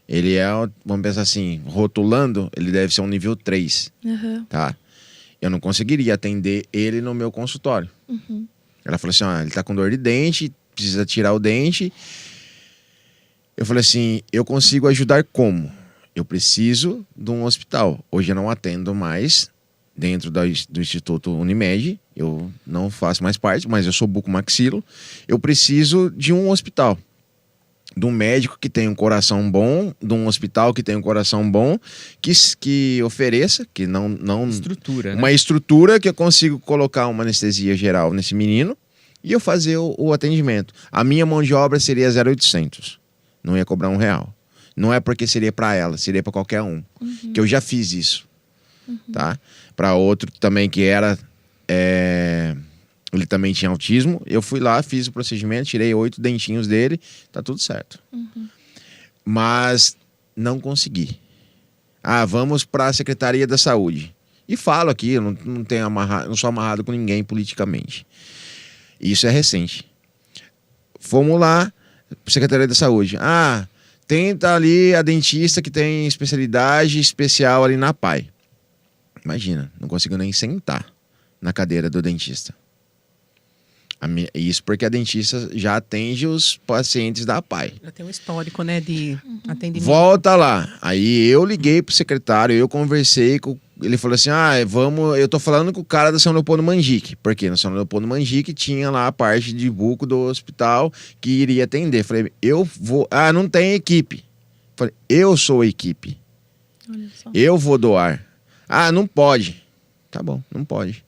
Ele é, vamos pensar assim, rotulando, ele deve ser um nível 3, Uhum. tá? Eu não conseguiria atender ele no meu consultório. Ela falou assim, ele tá com dor de dente, precisa tirar o dente. Eu falei assim, eu consigo ajudar como? Eu preciso de um hospital. Hoje eu não atendo mais dentro do Instituto Unimed. Eu não faço mais parte, mas eu sou bucomaxilo. Eu preciso de um hospital. De um médico que tenha um coração bom, de um hospital que tenha um coração bom, que ofereça, que não Estrutura, né? uma estrutura que eu consigo colocar uma anestesia geral nesse menino e eu fazer o atendimento. A minha mão de obra seria 0,800. Não ia cobrar R$1. Não é porque seria para ela, seria para qualquer um. Que eu já fiz isso, tá? Para outro também que era... Ele também tinha autismo. Eu fui lá, fiz o procedimento, tirei 8 dentinhos dele, tá tudo certo. Mas não consegui. Vamos para a Secretaria da Saúde. E falo aqui, eu não sou amarrado com ninguém politicamente. Isso é recente. Fomos lá, Secretaria da Saúde. Tenta ali a dentista que tem especialidade especial ali na PAI. Imagina, não consigo nem sentar na cadeira do dentista. Isso porque a dentista já atende os pacientes da PAI. Já tem um histórico, né, de atendimento. Volta lá. Aí eu liguei pro secretário, eu conversei com... Ele falou assim, eu tô falando com o cara da São Leopoldo Manjique. Porque no São Leopoldo Manjique tinha lá a parte de buco do hospital que iria atender. Falei, eu vou... não tem equipe. Falei, eu sou a equipe. Olha só. Eu vou doar. Não pode. Tá bom, não pode.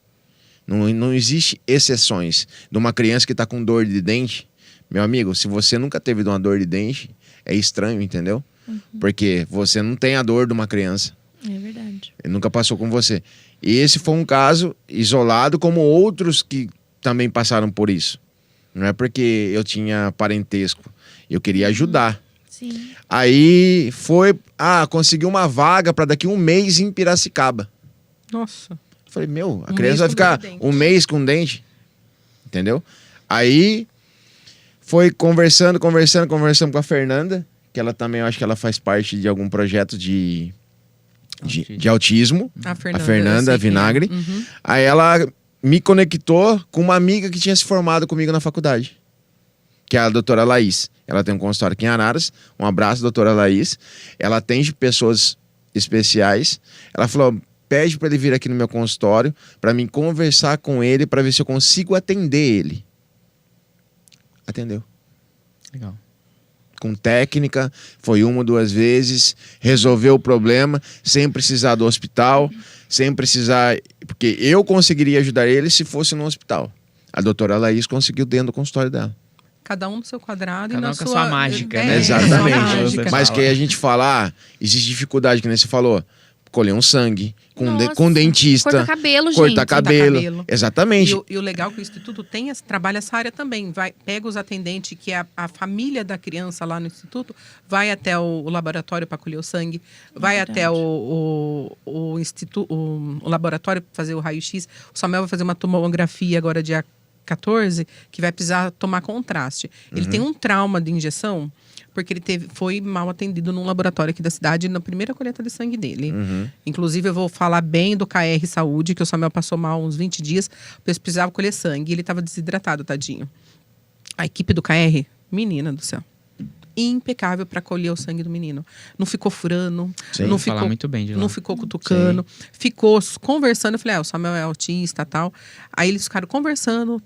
Não existe exceções. De uma criança que tá com dor de dente, meu amigo, se você nunca teve uma dor de dente, é estranho, entendeu? Porque você não tem a dor de uma criança. É verdade. Ele nunca passou com você. E esse foi um caso isolado, como outros que também passaram por isso. Não é porque eu tinha parentesco. Eu queria ajudar. Sim. Aí foi... conseguiu uma vaga para daqui um mês em Piracicaba. Nossa. Eu falei, a Um criança mês vai com ficar dor de dente. um mês com dente. Entendeu? Aí foi conversando com a Fernanda, que ela também, eu acho que ela faz parte de algum projeto de autismo. A A Fernanda, Fernanda eu sei quem é. Vinagre. Uhum. Aí ela me conectou com uma amiga que tinha se formado comigo na faculdade, que é a doutora Laís. Ela tem um consultório aqui em Araras. Um abraço, doutora Laís. Ela atende pessoas especiais. Ela falou, pede para ele vir aqui no meu consultório para mim conversar com ele para ver se eu consigo atender ele. Atendeu. Legal. Com técnica, foi 1 ou 2 vezes, resolveu o problema, sem precisar do hospital, sem precisar... Porque eu conseguiria ajudar ele se fosse no hospital. A doutora Laís conseguiu dentro do consultório dela. Cada um no seu quadrado Cada e na um com a sua... sua mágica, É, né? Exatamente. sua mágica. Mas que aí a gente fala, existe dificuldade, que nem você falou. colher um sangue, Nossa, com dentista. Cortar cabelo, Cortar gente. cabelo. Exatamente. E o legal é que o Instituto trabalha essa área também. Pega os atendentes, que é a família da criança lá no Instituto, vai até o laboratório para colher o sangue, vai Verdade. até o laboratório para fazer o raio-x. O Samuel vai fazer uma tomografia agora dia 14, que vai precisar tomar contraste. Ele tem um trauma de injeção, porque ele foi mal atendido num laboratório aqui da cidade na primeira colheita de sangue dele. Inclusive, eu vou falar bem do KR Saúde, que o Samuel passou mal uns 20 dias, porque eles precisavam colher sangue e ele estava desidratado, tadinho. A equipe do KR, menina do céu, impecável para colher o sangue do menino. Não ficou furando, Sim. não Falar ficou, muito bem de lá. não ficou cutucando, ficou conversando. Eu falei, o Samuel é autista e tal. Aí eles ficaram conversando,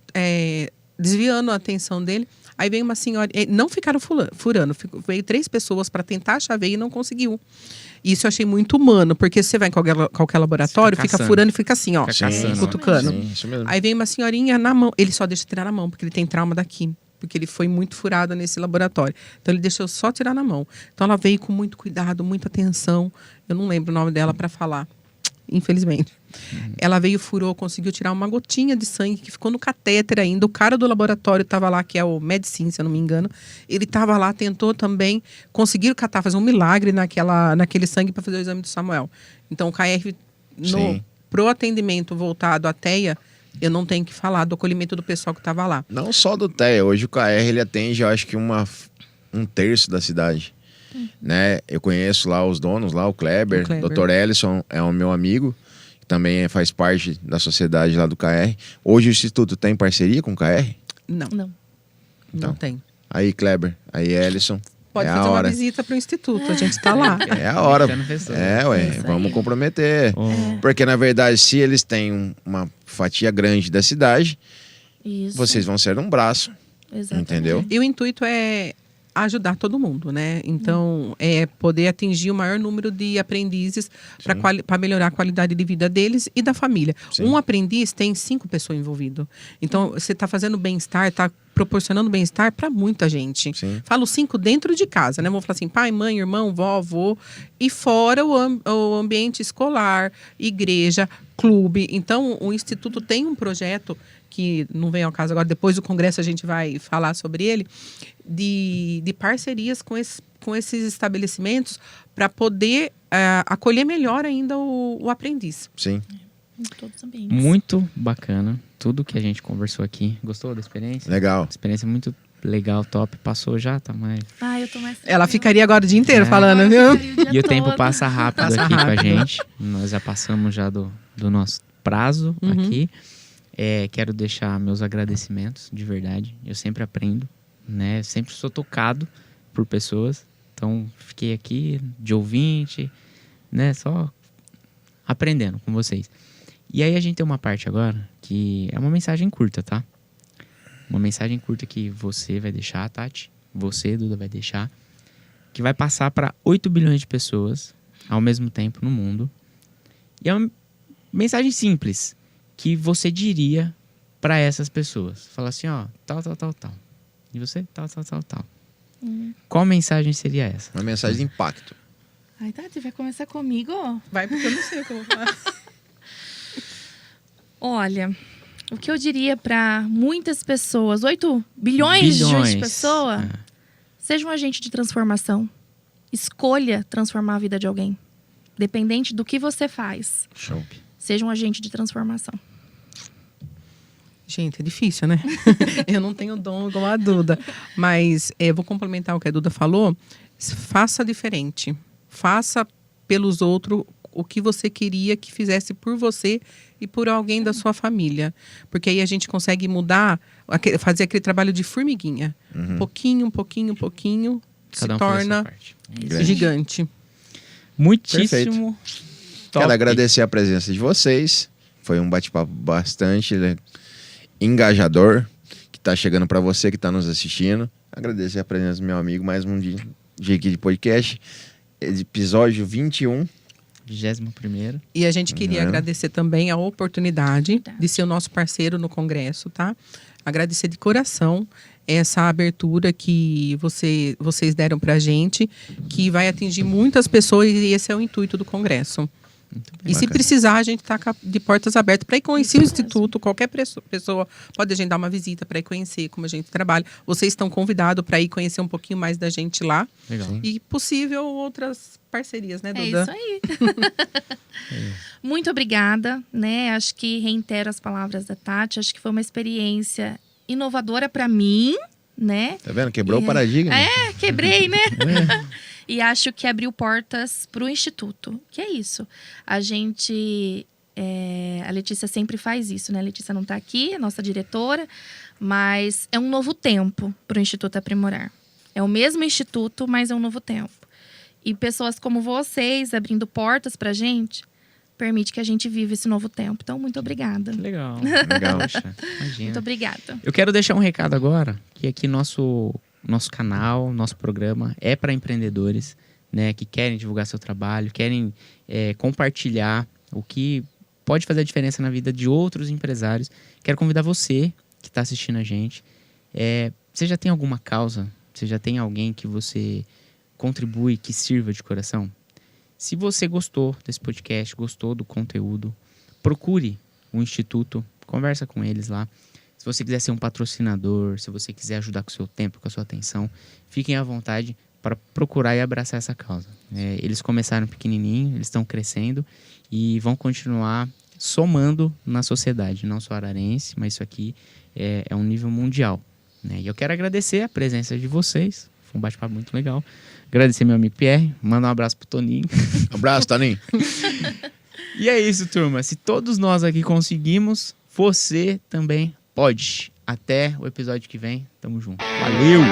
desviando a atenção dele. Aí veio uma senhora, não ficaram furando, veio 3 pessoas para tentar achar a veia e não conseguiu. Isso eu achei muito humano, porque você vai em qualquer laboratório, fica caçando. furando e fica assim, ó, Fica caçando. cutucando. Sim, isso mesmo. Aí veio uma senhorinha na mão, ele só deixa tirar na mão, porque ele tem trauma daqui. Porque ele foi muito furado nesse laboratório. Então, ele deixou só tirar na mão. Então, ela veio com muito cuidado, muita atenção. Eu não lembro o nome dela para falar, infelizmente. Ela veio, furou, conseguiu tirar uma gotinha de sangue que ficou no catéter ainda. O cara do laboratório estava lá, que é o Medicine, se eu não me engano. Ele estava lá, tentou também. Conseguiram catar, fazer um milagre naquele sangue para fazer o exame do Samuel. Então, o KR, pro atendimento voltado à TEA, eu não tenho que falar do acolhimento do pessoal que estava lá. Não só do TEA. Hoje o KR ele atende, eu acho que um terço da cidade. Né? Eu conheço lá os donos, lá o Kleber. Dr. Ellison é o meu amigo, que também faz parte da sociedade lá do KR. Hoje o Instituto tem parceria com o KR? Não. Não tem. Aí, Kleber, aí, Ellison. Pode é fazer a uma hora. visita para o Instituto, a gente está lá. É a hora. Isso Vamos aí. comprometer. Porque, na verdade, se eles têm uma fatia grande da cidade, Isso. vocês vão ser um braço. Exatamente. Entendeu? E o intuito é ajudar todo mundo, né? Então, é poder atingir o maior número de aprendizes para melhorar a qualidade de vida deles e da família. Sim. Um aprendiz tem 5 pessoas envolvidas. Então, você está fazendo bem-estar, está proporcionando bem-estar para muita gente. Sim. Falo 5 dentro de casa, né? Vou falar assim, pai, mãe, irmão, vó, avô. E fora o ambiente escolar, igreja, clube. Então, o Instituto tem um projeto que não vem ao caso agora, depois do congresso a gente vai falar sobre ele, de parcerias com esses estabelecimentos para poder acolher melhor ainda o aprendiz. Sim. Em todos os ambientes. Muito bacana tudo que a gente conversou aqui. Gostou da experiência? Legal. Experiência muito legal, top. Passou já, tá mais... Eu tô mais Ela ficaria agora o dia inteiro É. falando, viu? E o tempo passa rápido Passa aqui com a rápido. gente. Nós já passamos já do nosso prazo aqui. Quero deixar meus agradecimentos, de verdade. Eu sempre aprendo, né? Sempre sou tocado por pessoas. Então, fiquei aqui de ouvinte, né? Só aprendendo com vocês. E aí, a gente tem uma parte agora que é uma mensagem curta, tá? Uma mensagem curta que você vai deixar, Tati. Você, Duda, vai deixar. Que vai passar para 8 bilhões de pessoas ao mesmo tempo no mundo. E é uma mensagem simples que você diria para essas pessoas. Falar assim, ó, tal. E você, tal. Qual mensagem seria essa? Uma mensagem de impacto. Ai, Tati, vai começar comigo? Vai, porque eu não sei o que eu vou falar. Olha, o que eu diria para muitas pessoas, 8 bilhões de pessoas, seja um agente de transformação. Escolha transformar a vida de alguém. Dependente do que você faz. Show. Seja um agente de transformação. Gente, é difícil, né? Eu não tenho dom igual a Duda. Mas eu vou complementar o que a Duda falou. Faça diferente. Faça pelos outros o que você queria que fizesse por você e por alguém da sua família. Porque aí a gente consegue mudar, fazer aquele trabalho de formiguinha. Pouquinho, Cada se um faz a sua torna parte. gigante. Muitíssimo top. Quero agradecer a presença de vocês. Foi um bate-papo bastante engajador, que está chegando para você que está nos assistindo. Agradecer a presença do meu amigo, mais um dia aqui de podcast. Episódio 21. 21º. E a gente queria agradecer também a oportunidade de ser o nosso parceiro no Congresso, tá? Agradecer de coração essa abertura que vocês deram pra gente, que vai atingir muitas pessoas e esse é o intuito do Congresso. E se precisar, a gente está de portas abertas para ir conhecer o Instituto. Qualquer pessoa pode agendar uma visita para ir conhecer como a gente trabalha. Vocês estão convidados para ir conhecer um pouquinho mais da gente lá. Legal. E possível outras parcerias, né, Duda? É isso aí. Muito obrigada, né? Acho que reitero as palavras da Tati. Acho que foi uma experiência inovadora para mim, né? Tá vendo? Quebrou o paradigma. Quebrei, né? E acho que abriu portas para o Instituto. Que é isso. A gente... a Letícia sempre faz isso, né? A Letícia não está aqui, a nossa diretora. Mas é um novo tempo para o Instituto Aprimorar. É o mesmo Instituto, mas é um novo tempo. E pessoas como vocês abrindo portas para a gente... permite que a gente viva esse novo tempo. Então, muito obrigada. Legal. Poxa, imagina. Muito obrigada. Eu quero deixar um recado agora, que aqui nosso canal, nosso programa é para empreendedores, né, que querem divulgar seu trabalho, querem compartilhar o que pode fazer a diferença na vida de outros empresários. Quero convidar você que está assistindo a gente. Você já tem alguma causa? Você já tem alguém que você contribui, que sirva de coração? Se você gostou desse podcast, gostou do conteúdo, procure o Instituto, conversa com eles lá. Se você quiser ser um patrocinador, se você quiser ajudar com o seu tempo, com a sua atenção, fiquem à vontade para procurar e abraçar essa causa. Eles começaram pequenininho, eles estão crescendo e vão continuar somando na sociedade, não só ararense, mas isso aqui é um nível mundial. E eu quero agradecer a presença de vocês, foi um bate-papo muito legal. Agradecer meu amigo Pierre, manda um abraço pro Toninho. Abraço, Toninho. E é isso, turma. Se todos nós aqui conseguimos, você também pode. Até o episódio que vem. Tamo junto. Valeu!